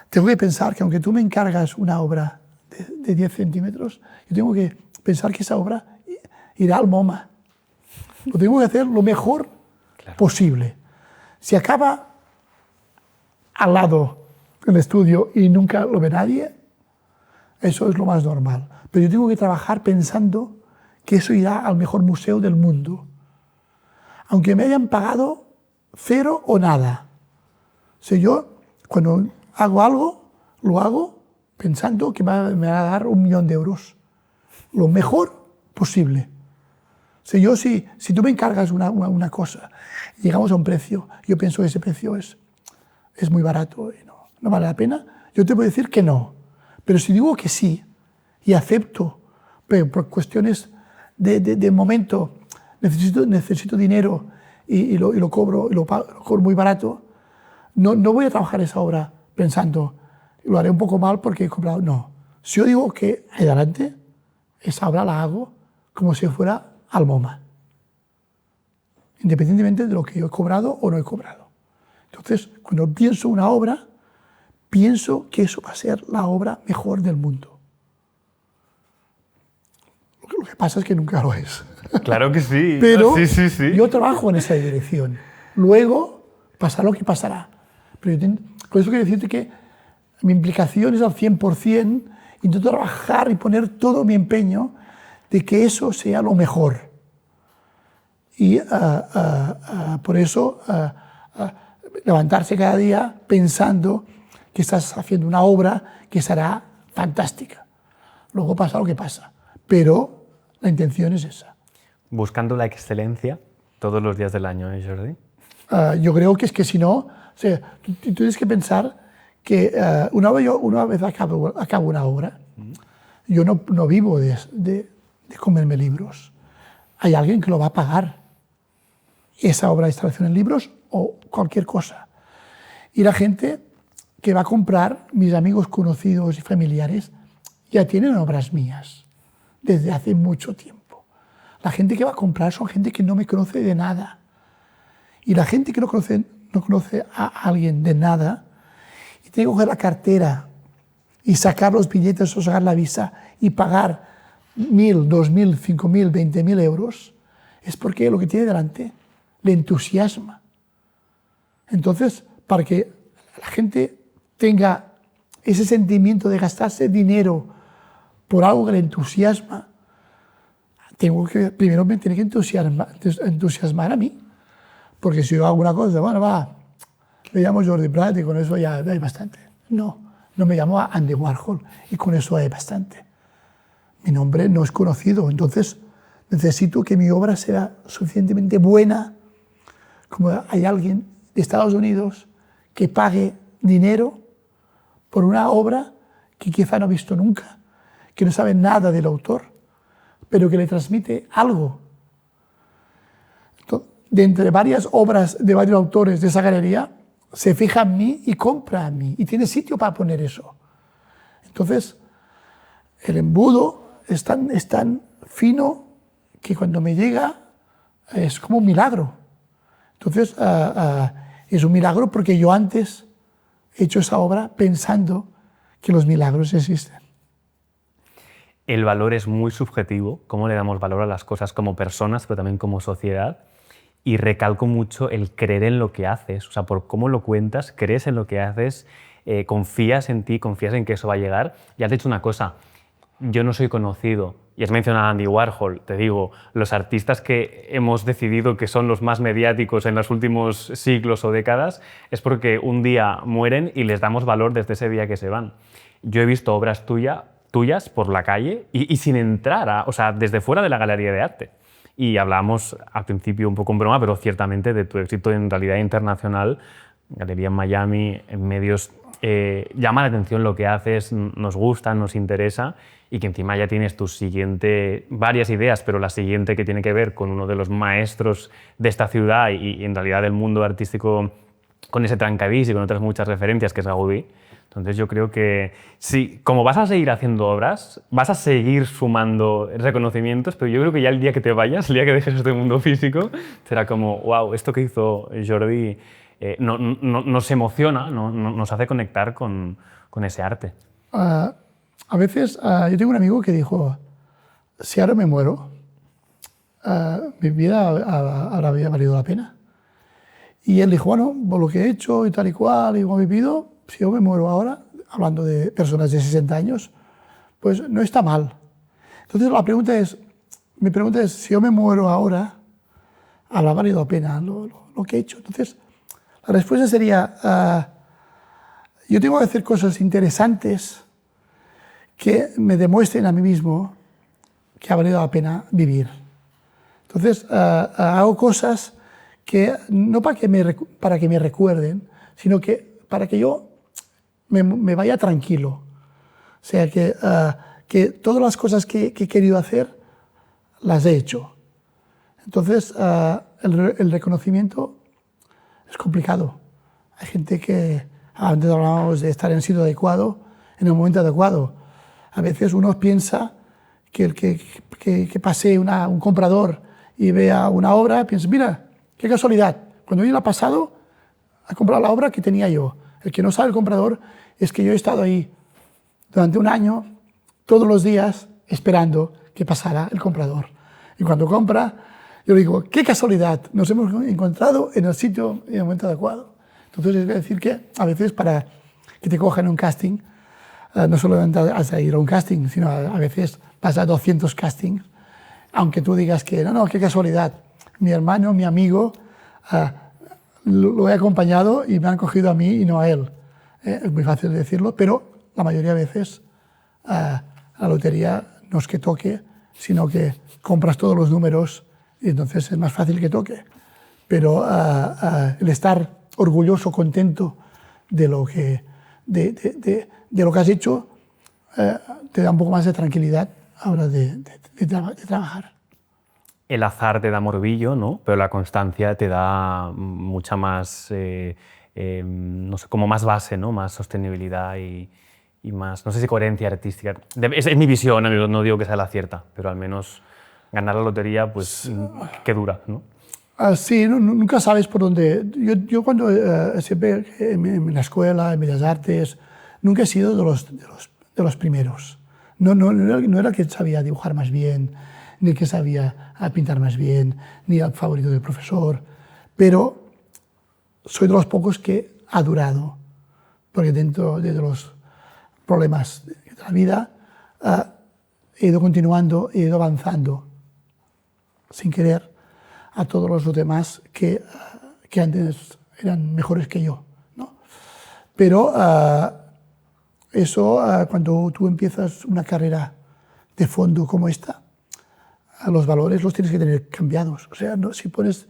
S3: tengo que pensar que aunque tú me encargas una obra de 10 centímetros, yo tengo que pensar que esa obra irá al MoMA. Lo tengo que hacer lo mejor posible. Si acaba al lado del estudio y nunca lo ve nadie, eso es lo más normal. Pero yo tengo que trabajar pensando que eso irá al mejor museo del mundo. Aunque me hayan pagado 0 o nada. Si yo, cuando hago algo, lo hago pensando que me va a dar 1 millón de euros. Lo mejor posible. Si tú me encargas una cosa, llegamos a un precio, yo pienso que ese precio es muy barato y no vale la pena, yo te puedo decir que no. Pero si digo que sí y acepto, pero por cuestiones de momento, necesito dinero y lo cobro muy barato, no voy a trabajar esa obra pensando, lo haré un poco mal porque he comprado. No. Si yo digo que adelante, esa obra la hago como si fuera al MoMA. independientemente de lo que yo he cobrado o no he cobrado. Entonces, cuando pienso una obra, pienso que eso va a ser la obra mejor del mundo. Lo que pasa es que nunca lo es.
S1: Claro que sí.
S3: Pero
S1: Sí.
S3: yo trabajo en esa dirección. Luego pasará lo que pasará. Pero con eso quiero decirte que mi implicación es al 100%, intento trabajar y poner todo mi empeño de que eso sea lo mejor. Y por eso levantarse cada día pensando que estás haciendo una obra que será fantástica. Luego pasa lo que pasa, pero la intención es esa.
S1: Buscando la excelencia todos los días del año, ¿eh, Jordi?
S3: Yo creo que es que si no, o sea, tú tienes que pensar que una vez acabo una obra, yo no vivo de comerme libros. Hay alguien que lo va a pagar. Esa obra de instalación en libros o cualquier cosa. Y la gente que va a comprar, mis amigos conocidos y familiares, ya tienen obras mías desde hace mucho tiempo. La gente que va a comprar son gente que no me conoce de nada. Y la gente que no conoce a alguien de nada, y tiene que coger la cartera y sacar los billetes o sacar la visa y pagar 1.000, 2.000, 5.000, 20.000 euros, es porque lo que tiene delante le entusiasma. Entonces, para que la gente tenga ese sentimiento de gastarse dinero por algo que le entusiasma, primero me tiene que entusiasmar a mí. Porque si yo hago una cosa, bueno, me llamo Jordi Prat y con eso ya hay bastante. No me llamo Andy Warhol y con eso hay bastante. Mi nombre no es conocido, entonces necesito que mi obra sea suficientemente buena como hay alguien de Estados Unidos que pague dinero por una obra que quizá no ha visto nunca, que no sabe nada del autor, pero que le transmite algo. Entonces, de entre varias obras de varios autores de esa galería, se fija en mí y compra en mí, y tiene sitio para poner eso. Entonces, el embudo es tan fino que cuando me llega es como un milagro. Entonces, es un milagro porque yo antes he hecho esa obra pensando que los milagros existen.
S1: El valor es muy subjetivo, cómo le damos valor a las cosas como personas, pero también como sociedad. Y recalco mucho el creer en lo que haces, o sea, por cómo lo cuentas, crees en lo que haces, confías en ti, confías en que eso va a llegar. Y has dicho una cosa, yo no soy conocido, y has mencionado a Andy Warhol, te digo, los artistas que hemos decidido que son los más mediáticos en los últimos siglos o décadas es porque un día mueren y les damos valor desde ese día que se van. Yo he visto obras tuyas por la calle y sin entrar, o sea, desde fuera de la galería de arte. Y hablábamos al principio un poco en broma, pero ciertamente de tu éxito en realidad internacional, galería en Miami, en medios, llama la atención lo que haces, nos gusta, nos interesa, y que encima ya tienes varias ideas, pero la siguiente que tiene que ver con uno de los maestros de esta ciudad y en realidad del mundo artístico con ese Trencadís y con otras muchas referencias, que es Gaudí. Entonces yo creo que sí, como vas a seguir haciendo obras, vas a seguir sumando reconocimientos, pero yo creo que ya el día que te vayas, el día que dejes este mundo físico, será como, wow, esto que hizo Jordi nos emociona, nos hace conectar con ese arte.
S3: A veces yo tengo un amigo que dijo, si ahora me muero, mi vida ahora había valido la pena. Y él dijo, bueno, por lo que he hecho y tal y cual, y como he vivido, si yo me muero ahora, hablando de personas de 60 años, pues no está mal. Entonces mi pregunta es, si yo me muero ahora, ¿habrá valido la pena lo que he hecho? Entonces, la respuesta sería, yo tengo que hacer cosas interesantes que me demuestren a mí mismo que ha valido la pena vivir. Entonces, hago cosas que no para que me recuerden, sino que para que yo me vaya tranquilo. O sea, que todas las cosas que he querido hacer, las he hecho. Entonces, el reconocimiento es complicado. Hay gente que, antes hablábamos de estar en el sitio adecuado, en el momento adecuado. A veces uno piensa que pase un comprador y vea una obra, piensa, mira, qué casualidad, cuando él ha pasado, ha comprado la obra que tenía yo. El que no sabe el comprador es que yo he estado ahí durante un año, todos los días, esperando que pasara el comprador. Y cuando compra, yo le digo, qué casualidad, nos hemos encontrado en el sitio y en el momento adecuado. Entonces, es decir que a veces para que te cojan un casting, no solamente has de ir a un casting, sino a veces vas a 200 castings, aunque tú digas que no, qué casualidad, mi hermano, mi amigo, lo he acompañado y me han cogido a mí y no a él. Es muy fácil de decirlo, pero la mayoría de veces la lotería no es que toque, sino que compras todos los números y entonces es más fácil que toque. Pero el estar orgulloso, contento de lo que, de lo que has hecho, te da un poco más de tranquilidad a la hora de trabajar.
S1: El azar te da morbillo, ¿no? Pero la constancia te da mucha más, no sé, como más base, ¿no? Más sostenibilidad y más, no sé si coherencia artística. Es mi visión, no digo que sea la cierta, pero al menos ganar la lotería, pues, que dura, ¿no?
S3: Sí, nunca sabes por dónde. Yo cuando siempre en la escuela, en Bellas Artes, nunca he sido de los primeros. No era que sabía dibujar más bien, ni que sabía pintar más bien, ni el favorito del profesor, pero soy de los pocos que ha durado, porque dentro de los problemas de la vida he ido continuando, he ido avanzando, sin querer, a todos los demás que antes eran mejores que yo, ¿no? Pero eso, cuando tú empiezas una carrera de fondo como esta, los valores los tienes que tener cambiados. O sea, si pones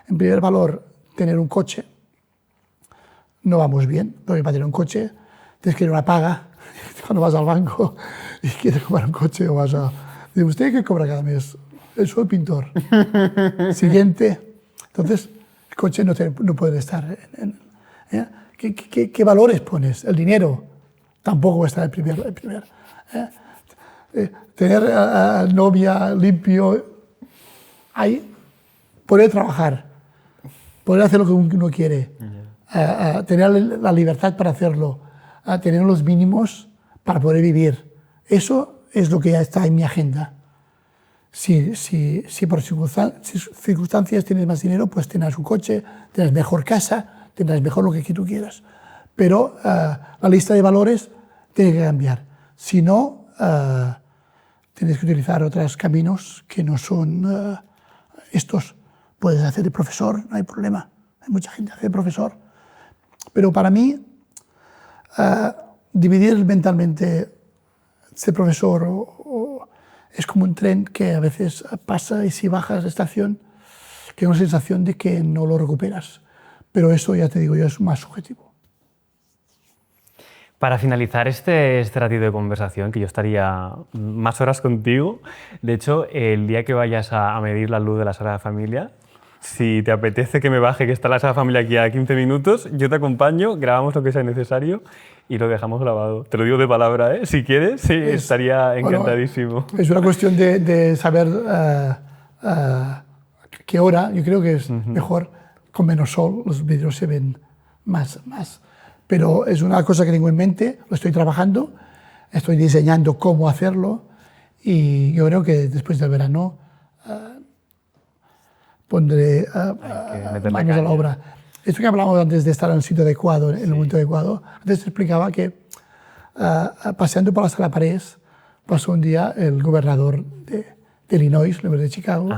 S3: en primer valor tener un coche, no vamos bien, porque para tener un coche tienes que ir a una paga. Cuando vas al banco y quieres comprar un coche o vas a... Dice, ¿usted qué cobra cada mes? Soy pintor. Siguiente. Entonces, el coche no puede estar... ¿Qué valores pones? El dinero tampoco va a estar el primer. Tener novia, limpio, ahí, poder trabajar, poder hacer lo que uno quiere, tener la libertad para hacerlo, tener los mínimos para poder vivir. Eso es lo que ya está en mi agenda. Si por circunstancias tienes más dinero, pues tendrás un coche, tendrás mejor casa, tendrás mejor lo que tú quieras. Pero la lista de valores tiene que cambiar. Si no, tienes que utilizar otros caminos que no son estos. Puedes hacer de profesor, no hay problema. Hay mucha gente que hace de profesor. Pero para mí, dividir mentalmente ser profesor es como un tren que a veces pasa y si bajas de estación, que hay una sensación de que no lo recuperas. Pero eso, ya te digo yo, es más subjetivo.
S1: Para finalizar este ratito de conversación, que yo estaría más horas contigo, de hecho, el día que vayas a medir la luz de la Sagrada Familia, si te apetece que me baje, que está la Sagrada Familia aquí a 15 minutos, yo te acompaño, grabamos lo que sea necesario y lo dejamos grabado. Te lo digo de palabra, ¿eh? Si quieres, sí, estaría encantadísimo.
S3: Bueno, es una cuestión de saber qué hora. Yo creo que es mejor con menos sol, los vídeos se ven más. Pero es una cosa que tengo en mente, lo estoy trabajando, estoy diseñando cómo hacerlo y yo creo que después del verano pondré manos a la obra. Esto que hablábamos antes de estar en el sitio adecuado, en el momento adecuado, antes te explicaba que paseando por la Sala Parés pasó un día el gobernador de Illinois, de Chicago,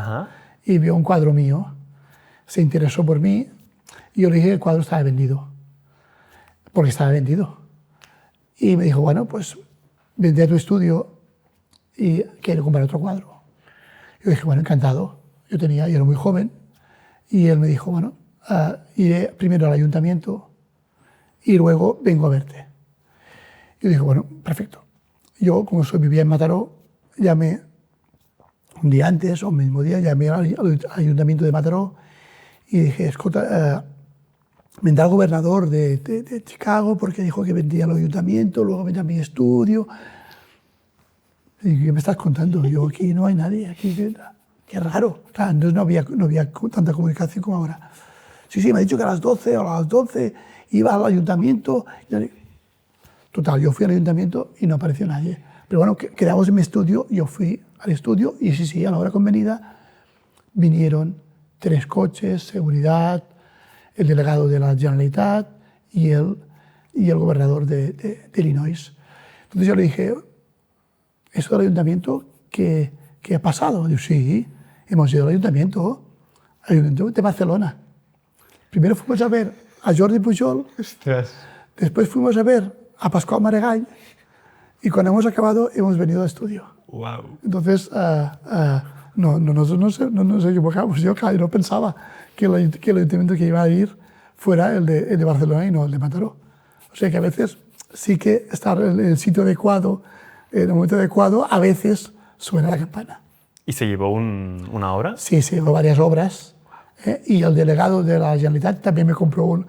S3: y vio un cuadro mío, se interesó por mí y yo le dije que el cuadro estaba vendido. Porque estaba vendido. Y me dijo, bueno, pues vendré a tu estudio y quiero comprar otro cuadro. Yo dije, bueno, encantado. Yo era muy joven y él me dijo, bueno, iré primero al ayuntamiento y luego vengo a verte. Yo dije, bueno, perfecto. Yo, como vivía en Mataró, llamé un día antes o el mismo día, llamé al ayuntamiento de Mataró y dije, escolta, vendrá el gobernador de Chicago porque dijo que vendría al ayuntamiento, luego vendrá a mi estudio. Y ¿qué me estás contando? Yo aquí no hay nadie. Aquí, qué raro. Claro, entonces no había tanta comunicación como ahora. Sí, me ha dicho que a las 12 o a las 12 iba al ayuntamiento. Total, yo fui al ayuntamiento y no apareció nadie. Pero bueno, quedamos en mi estudio, yo fui al estudio y sí, a la hora convenida vinieron 3 coches, seguridad, el delegado de la Generalitat y el gobernador de Illinois. Entonces yo le dije, ¿eso del ayuntamiento qué ha pasado? Digo, sí, hemos ido al ayuntamiento de Barcelona. Primero fuimos a ver a Jordi Pujol,
S1: Ostras.
S3: después fuimos a ver a Pascual Maragall y cuando hemos acabado hemos venido al estudio.
S1: Wow.
S3: Entonces, no nos equivocamos. Yo no pensaba que el ayuntamiento que iba a ir fuera el de Barcelona y no el de Mataró. O sea que a veces sí que estar en el sitio adecuado, en el momento adecuado, a veces suena la campana.
S1: ¿Y se llevó una hora?
S3: Sí, se llevó varias obras. Y el delegado de la Generalitat también me compró un.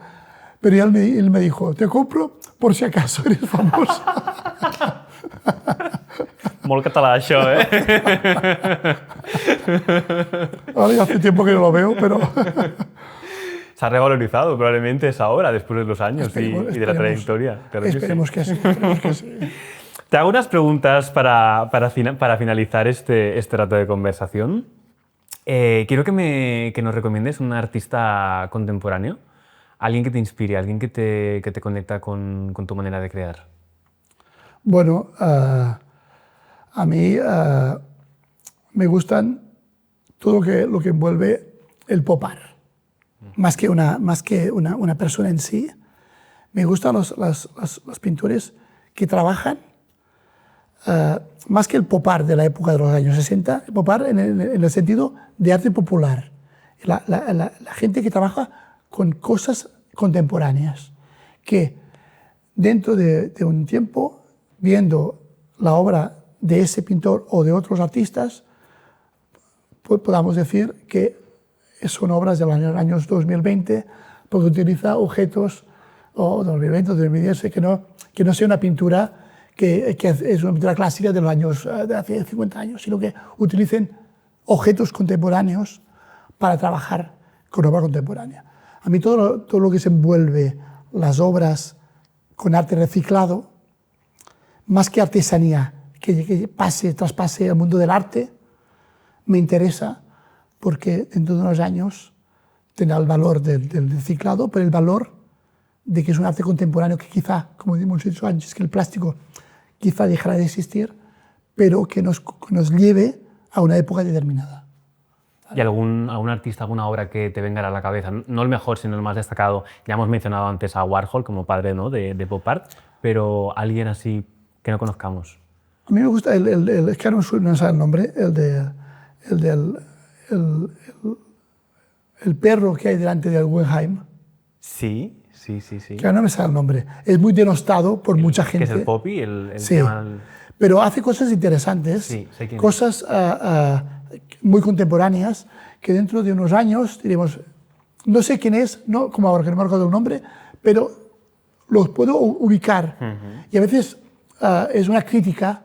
S3: Pero él me dijo, te compro por si acaso eres famoso.
S1: Molt català, això,
S3: Ahora ya hace tiempo que no lo veo, pero
S1: Se ha revalorizado probablemente esa hora después de los años y de la
S3: Esperemos-
S1: trayectoria. Claro que sí.
S3: esperemos que sí. Esperemos que sí.
S1: Te hago unas preguntas para finalizar este rato de conversación. Quiero que nos recomiendes un artista contemporáneo, alguien que te inspire, alguien que te conecta con tu manera de crear.
S3: Bueno, a mí me gustan todo lo que envuelve el pop art, más que una persona en sí. Me gustan los pintores que trabajan, más que el pop art de la época de los años 60, el pop art en el sentido de arte popular. La gente que trabaja con cosas contemporáneas, que dentro de un tiempo, viendo la obra de ese pintor o de otros artistas, pues podamos decir que son obras de los años 2020, porque utiliza objetos, o 2020 o 2010, que no sea una pintura que es una pintura clásica de los años, de hace 50 años, sino que utilicen objetos contemporáneos para trabajar con obra contemporánea. A mí todo lo que se envuelve las obras con arte reciclado, más que artesanía, que traspase el mundo del arte, me interesa porque dentro de unos años tendrá el valor del reciclado, pero el valor de que es un arte contemporáneo que quizá, como hemos dicho antes, que el plástico quizá dejará de existir, pero que nos lleve a una época determinada.
S1: ¿Y algún artista, alguna obra que te venga a la cabeza? No el mejor, sino el más destacado. Ya hemos mencionado antes a Warhol como padre, ¿no?, de pop art, pero alguien así que no conozcamos.
S3: A mí me gusta es que no sé el nombre, el perro que hay delante del Guggenheim,
S1: Sí.
S3: que ahora no me sale el nombre. Es muy denostado por mucha gente.
S1: Que es el Poppy, el
S3: Sí,
S1: tema
S3: pero hace cosas interesantes,
S1: Sí, sé quién es.
S3: cosas muy contemporáneas, que dentro de unos años diremos, no sé quién es, no, como ahora que no me acuerdo el nombre, pero los puedo ubicar. Y a veces es una crítica,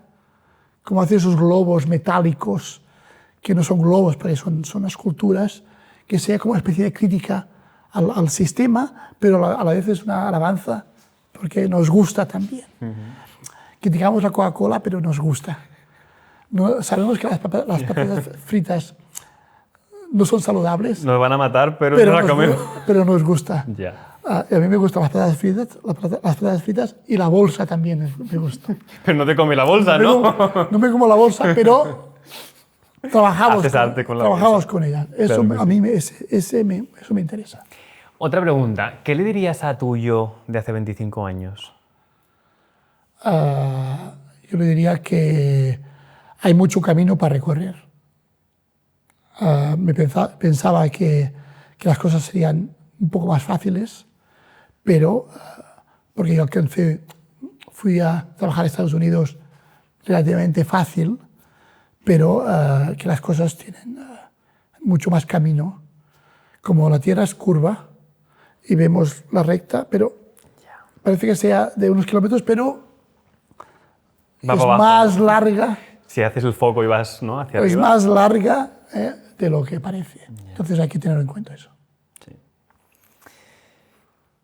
S3: como hace esos globos metálicos, que no son globos, porque son esculturas, que sea como una especie de crítica al sistema, pero a la vez es una alabanza, porque nos gusta también. Criticamos la Coca-Cola, pero nos gusta. No, sabemos que las patatas fritas no son saludables,
S1: Nos van a matar, pero no la comemos.
S3: pero nos gusta.
S1: Ya.
S3: A mí me gustan las patatas fritas y la bolsa también me gusta.
S1: Pero no te come la bolsa, ¿no?
S3: No me como la bolsa, pero trabajamos,
S1: Haces arte con la
S3: trabajamos
S1: bolsa.
S3: con ella. Eso,
S1: Claro que
S3: a mí eso me interesa.
S1: Otra pregunta. ¿Qué le dirías a tu yo de hace 25 años?
S3: Yo le diría que hay mucho camino para recorrer. Pensaba que las cosas serían un poco más fáciles, pero porque yo fui a trabajar a Estados Unidos relativamente fácil, pero que las cosas tienen mucho más camino. Como la Tierra es curva y vemos la recta, pero parece que sea de unos kilómetros, pero
S1: Va
S3: es
S1: para abajo,
S3: más larga.
S1: Si haces el foco y vas, ¿no?, hacia
S3: Es
S1: arriba.
S3: más larga, de lo que parece. Entonces hay que tener en cuenta eso.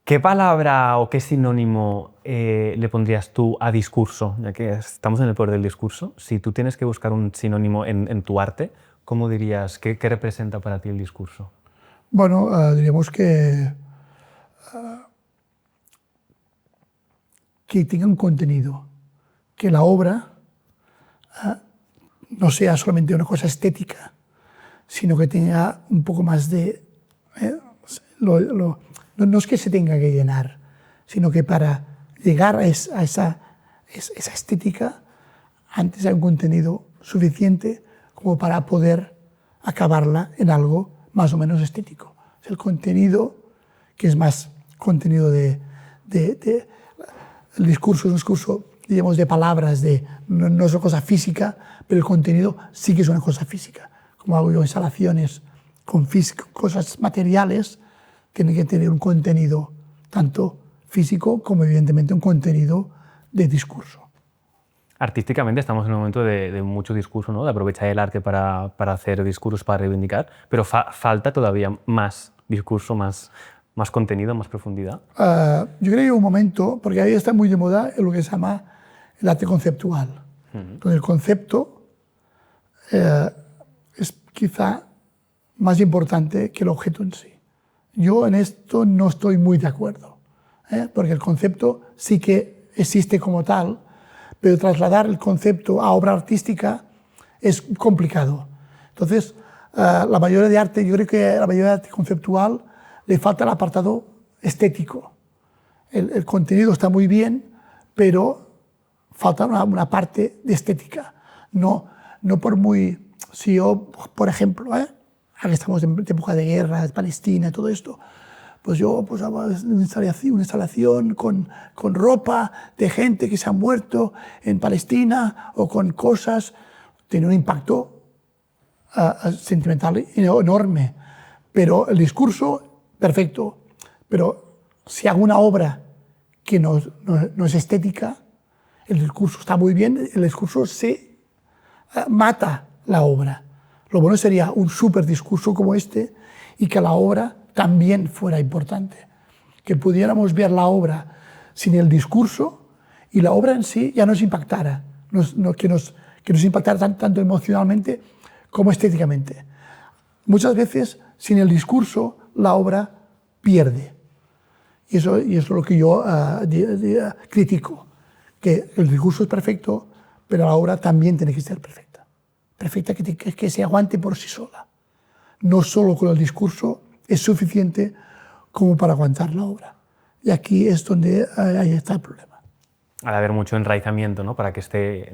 S1: ¿Qué palabra o qué sinónimo le pondrías tú a discurso? Ya que estamos en el poder del discurso. Si tú tienes que buscar un sinónimo en tu arte, ¿cómo dirías? ¿Qué representa para ti el discurso?
S3: Bueno, diríamos que tenga un contenido, que la obra no sea solamente una cosa estética, sino que tenga un poco más de... no es que se tenga que llenar, sino que para llegar a esa estética, antes hay un contenido suficiente como para poder acabarla en algo más o menos estético. Es el contenido que es más contenido el discurso es un discurso, digamos, de palabras, no es una cosa física, pero el contenido sí que es una cosa física. Como hago yo instalaciones con cosas materiales, tiene que tener un contenido tanto físico como evidentemente un contenido de discurso.
S1: Artísticamente estamos en un momento de mucho discurso, ¿no? De aprovechar el arte para hacer discursos, para reivindicar, pero falta todavía más discurso, más contenido, más profundidad.
S3: Yo creo que hay un momento, porque ahí está muy de moda lo que se llama el arte conceptual, donde el concepto es quizá más importante que el objeto en sí. Yo en esto no estoy muy de acuerdo, porque el concepto sí que existe como tal, pero trasladar el concepto a obra artística es complicado. Entonces, la mayoría de arte, yo creo que la mayoría de arte conceptual le falta el apartado estético. El contenido está muy bien, pero falta una parte de estética. No por muy... Si yo, por ejemplo, ahora estamos en época de guerra, de Palestina, todo esto, pues yo hago una instalación con ropa de gente que se ha muerto en Palestina o con cosas, tiene un impacto sentimental enorme. Pero el discurso, perfecto. Pero si hago una obra que no es estética, el discurso está muy bien, el discurso se mata la obra. Lo bueno sería un súper discurso como este y que la obra también fuera importante. Que pudiéramos ver la obra sin el discurso y la obra en sí ya nos impactara, que nos impactara tanto emocionalmente como estéticamente. Muchas veces, sin el discurso, la obra pierde. Y eso es lo que yo critico, que el discurso es perfecto, pero la obra también tiene que ser perfecta. Perfecta que se aguante por sí sola. No solo con el discurso es suficiente como para aguantar la obra. Y aquí es donde ahí está el problema.
S1: Ha de haber mucho enraizamiento, ¿no? Para que esté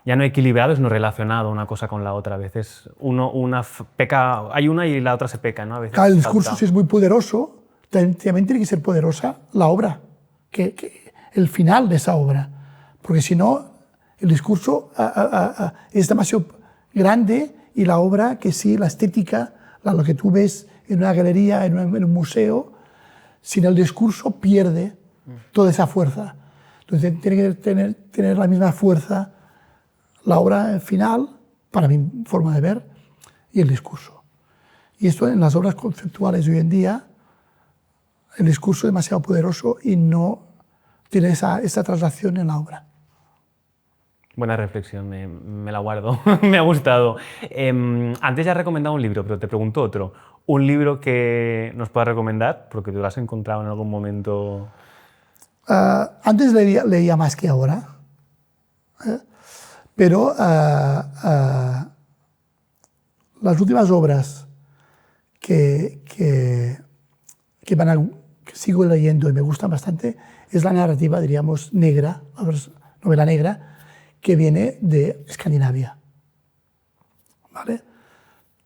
S1: ya no equilibrado, sino relacionado una cosa con la otra. A veces hay una y la otra se peca, ¿no? A veces
S3: Claro, el discurso si es muy poderoso, también tiene que ser poderosa la obra, el final de esa obra. Porque si no, el discurso es demasiado grande y la obra, que sí, la estética, lo que tú ves en una galería, en un museo, sin el discurso pierde toda esa fuerza. Entonces tiene que tener la misma fuerza la obra final, para mi forma de ver, y el discurso. Y esto en las obras conceptuales de hoy en día, el discurso es demasiado poderoso y no tiene esa traslación en la obra.
S1: Buena reflexión, me la guardo, me ha gustado. Antes ya he recomendado un libro, pero te pregunto otro. ¿Un libro que nos puedas recomendar? Porque tú lo has encontrado en algún momento.
S3: Antes leía más que ahora, pero las últimas obras que sigo leyendo y me gustan bastante es la narrativa, diríamos, negra, novela negra, que viene de Escandinavia. ¿Vale?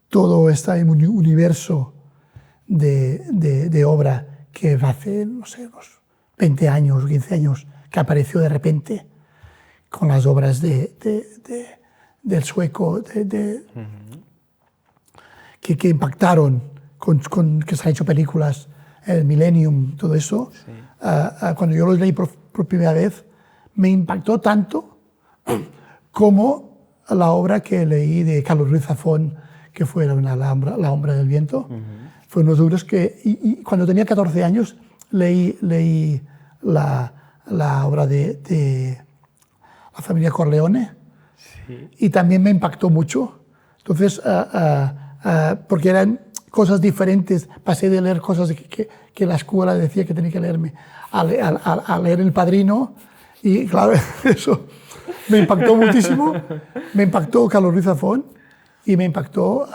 S3: Todo este universo de obra que hace, no sé, unos 20 años, 15 años, que apareció de repente con las obras del sueco, que impactaron, que se han hecho películas, el Millennium, todo eso. Sí. Cuando yo los leí por primera vez, me impactó tanto como la obra que leí de Carlos Ruiz Zafón, que fue La Ombra del Viento. Fue unos libros que, y cuando tenía 14 años, leí la obra de la familia Corleone, y también me impactó mucho. Entonces, porque eran cosas diferentes, pasé de leer cosas que la escuela decía que tenía que leerme, a leer El Padrino, y claro, eso me impactó muchísimo. Me impactó Carlos Ruiz Zafón y me impactó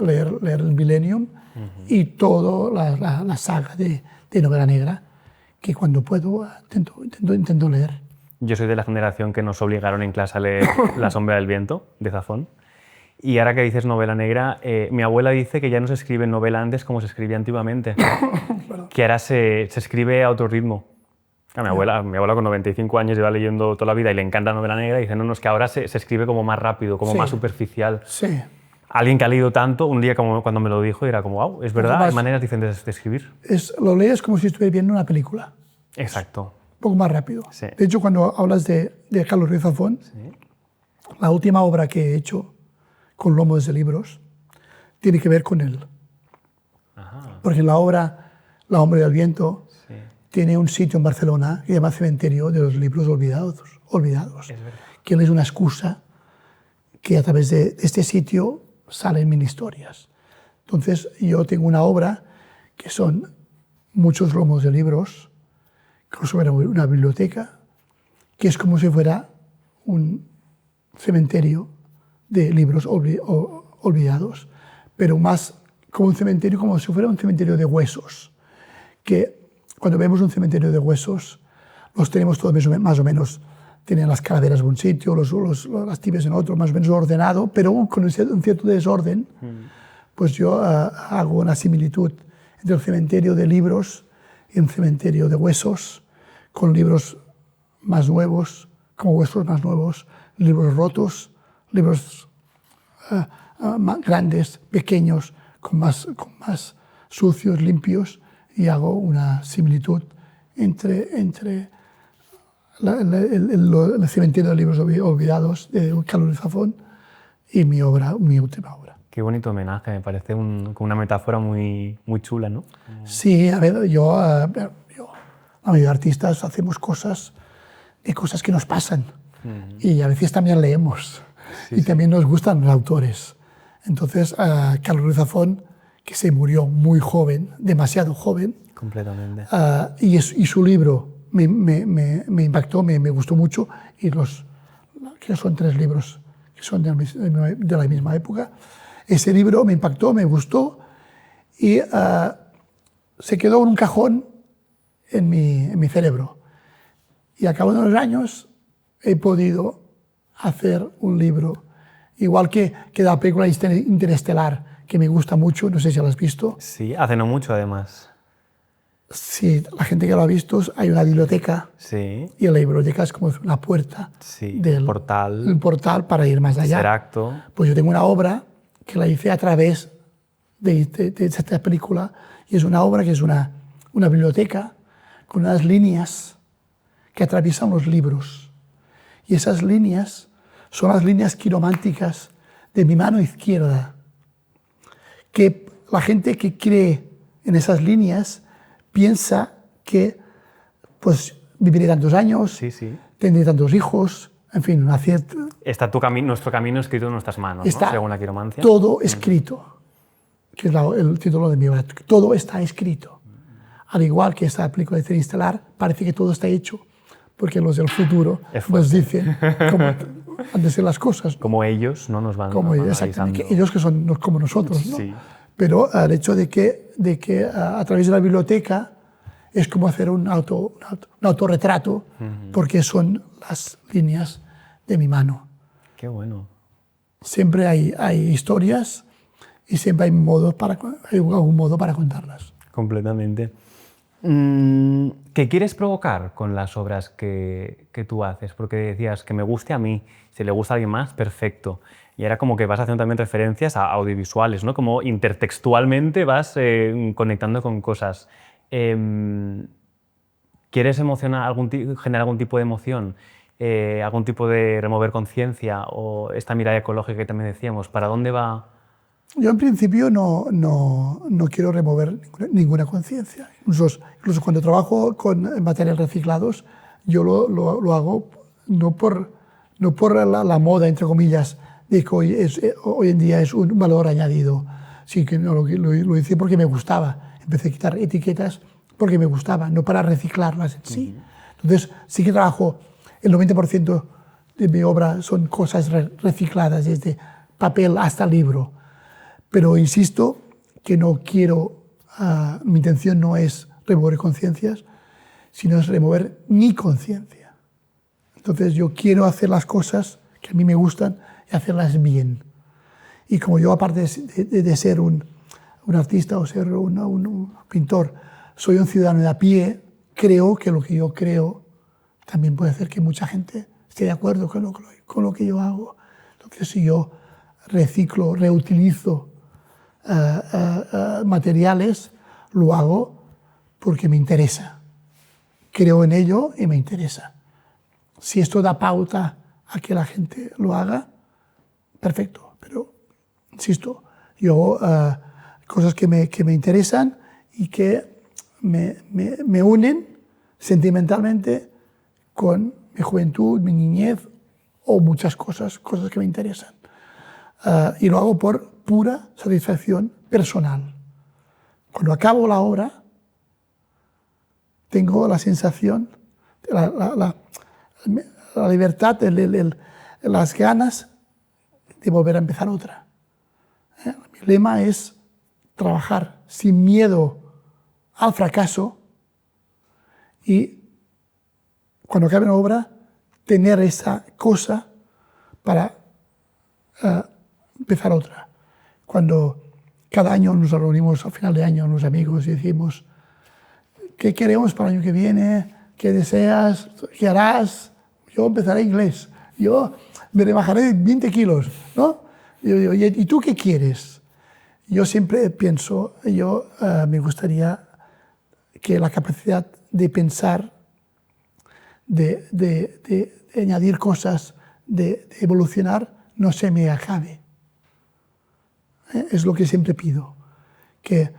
S3: leer El Millennium y toda la saga de Novela Negra, que cuando puedo intento leer.
S1: Yo soy de la generación que nos obligaron en clase a leer La Sombra del Viento, de Zafón. Y ahora que dices novela negra, mi abuela dice que ya no se escribe novela antes como se escribía antiguamente, que ahora se escribe a otro ritmo. Mi abuela con 95 años lleva leyendo toda la vida y le encanta novela negra y dice, no, es que ahora se escribe como más rápido, como más superficial.
S3: Sí.
S1: Alguien que ha leído tanto, un día cuando me lo dijo, era como, wow, es verdad, hay maneras diferentes de escribir.
S3: Lo lees como si estuvieras viendo una película.
S1: Exacto.
S3: Un poco más rápido.
S1: Sí.
S3: De hecho, cuando hablas de Carlos Ruiz Zafón, la última obra que he hecho con lomos de libros tiene que ver con él.
S1: Ajá.
S3: Porque la obra La Ombra del Viento tiene un sitio en Barcelona que se llama Cementerio de los Libros Olvidados, que es una excusa que a través de este sitio salen mil historias. Entonces, yo tengo una obra que son muchos lomos de libros, como era una biblioteca, que es como si fuera un cementerio de libros olvidados, pero más como un cementerio, como si fuera un cementerio de huesos, que cuando vemos un cementerio de huesos, los tenemos todos más o menos, tienen las calaveras en un sitio, las tibias en otro, más o menos ordenado, pero con un cierto desorden. Pues yo hago una similitud entre el cementerio de libros y un cementerio de huesos, con libros más nuevos, como huesos más nuevos, libros rotos, libros más grandes, pequeños, con más sucios, limpios, y hago una similitud entre el cementerio de libros olvidados de Carlos Ruiz Zafón y mi última obra.
S1: Qué bonito homenaje, me parece una metáfora muy chula, ¿no?
S3: Sí, a ver, la mayoría de artistas hacemos cosas que nos pasan y a veces también leemos y también nos gustan los autores. Entonces, Carlos Ruiz Zafón, que se murió muy joven, demasiado joven,
S1: completamente,
S3: y su libro me impactó, me gustó mucho, y que son 3 libros que son de la misma época. Ese libro me impactó, me gustó, y se quedó en un cajón en mi cerebro. Y a cabo de unos años he podido hacer un libro, igual que la película Interestelar, que me gusta mucho, no sé si la has visto.
S1: Sí, hace no mucho además.
S3: Sí, la gente que lo ha visto, hay una biblioteca, y la biblioteca es como una puerta del portal para ir más allá.
S1: Exacto.
S3: Pues yo tengo una obra que la hice a través de esta película, y es una obra que es una biblioteca con unas líneas que atraviesan los libros. Y esas líneas son las líneas quirománticas de mi mano izquierda, que la gente que cree en esas líneas piensa que pues, viviré tantos años, tendré tantos hijos, en fin, una cierta...
S1: Está nuestro camino escrito en nuestras manos,
S3: está,
S1: ¿no? Según la quiromancia.
S3: Todo escrito, que es el título de mi obra. Todo está escrito. Al igual que esta película de Interestelar, parece que todo está hecho, porque los del futuro nos dicen cómo han de ser las cosas, ¿no?
S1: Como ellos no nos van
S3: exactamente, ellos que son como nosotros, ¿no? Sí. Pero el hecho de que a través de la biblioteca es como hacer un autorretrato, porque son las líneas de mi mano.
S1: Qué bueno.
S3: Siempre hay historias y siempre hay algún modo para contarlas.
S1: Completamente. ¿Qué quieres provocar con las obras que tú haces? Porque decías que me guste a mí, si le gusta a alguien más, perfecto. Y era como que vas haciendo también referencias a audiovisuales, ¿no? Como intertextualmente vas conectando con cosas. ¿Quieres generar algún tipo de emoción algún tipo de remover conciencia o esta mirada ecológica que también decíamos? ¿Para dónde va?
S3: Yo en principio no quiero remover ninguna conciencia. Incluso cuando trabajo con materiales reciclados, yo lo hago no por la moda, entre comillas, de que hoy en día es un valor añadido, sino que lo hice porque me gustaba. Empecé a quitar etiquetas porque me gustaba, no para reciclarlas en sí. Entonces sí que trabajo, el 90% de mi obra son cosas recicladas, desde papel hasta libro. Pero insisto que no quiero, mi intención no es remover conciencias, sino es remover mi conciencia. Entonces yo quiero hacer las cosas que a mí me gustan y hacerlas bien. Y como yo, aparte de ser un artista o ser un pintor, soy un ciudadano de a pie, creo que lo que yo creo también puede hacer que mucha gente esté de acuerdo con lo que yo hago. Entonces si yo reciclo, reutilizo materiales, lo hago porque me interesa. Creo en ello y me interesa. Si esto da pauta a que la gente lo haga, perfecto. Pero, insisto, yo cosas que me interesan y que me unen sentimentalmente con mi juventud, mi niñez o muchas cosas que me interesan. Y lo hago por pura satisfacción personal. Cuando acabo la obra, tengo la sensación, la libertad, las ganas de volver a empezar otra. Mi lema es trabajar sin miedo al fracaso y cuando acabe la obra, tener esa cosa para empezar otra. Cuando cada año nos reunimos al final de año los amigos y decimos ¿qué queremos para el año que viene? ¿Qué deseas? ¿Qué harás? Yo empezaré inglés. Yo me rebajaré 20 kilos, ¿no? Yo digo, ¿y tú qué quieres? Yo siempre pienso, me gustaría que la capacidad de pensar, de añadir cosas, de evolucionar, no se me acabe. Es lo que siempre pido. Que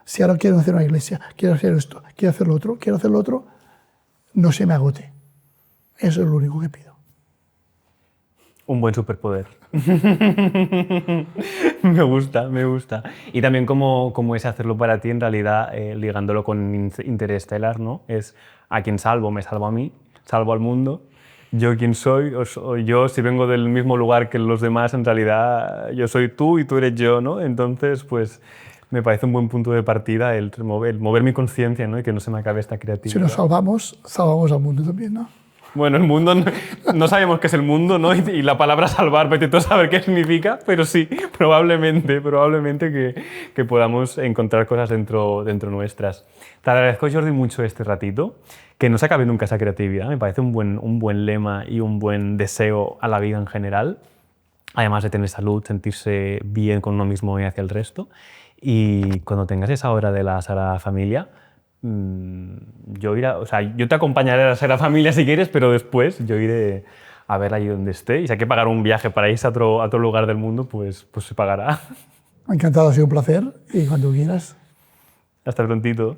S3: si ahora quiero hacer una iglesia, quiero hacer esto, quiero hacer lo otro, no se me agote. Eso es lo único que pido.
S1: Un buen superpoder. Me gusta, me gusta. Y también cómo es hacerlo para ti, en realidad, ligándolo con Interstellar, ¿no? Es a quien salvo, me salvo a mí, salvo al mundo. Yo quién soy, o yo si vengo del mismo lugar que los demás, en realidad yo soy tú y tú eres yo, ¿no? Entonces, pues me parece un buen punto de partida el mover mi conciencia, ¿no? Y que no se me acabe esta creatividad.
S3: Si nos salvamos, salvamos al mundo también, ¿no?
S1: Bueno, el mundo, no sabemos qué es el mundo, ¿no? Y la palabra salvar, vete tú a saber qué significa, pero sí, probablemente que podamos encontrar cosas dentro nuestras. Te agradezco, Jordi, mucho este ratito, que no se acabe nunca esa creatividad, me parece un buen lema y un buen deseo a la vida en general, además de tener salud, sentirse bien con uno mismo y hacia el resto. Y cuando tengas esa obra de la Sagrada Familia, yo te acompañaré a la Sagrada Familia si quieres, pero después yo iré a verla allí donde esté. Y si hay que pagar un viaje para irse a otro lugar del mundo, pues se pagará.
S3: Encantado, ha sido un placer y cuando quieras.
S1: Hasta prontito.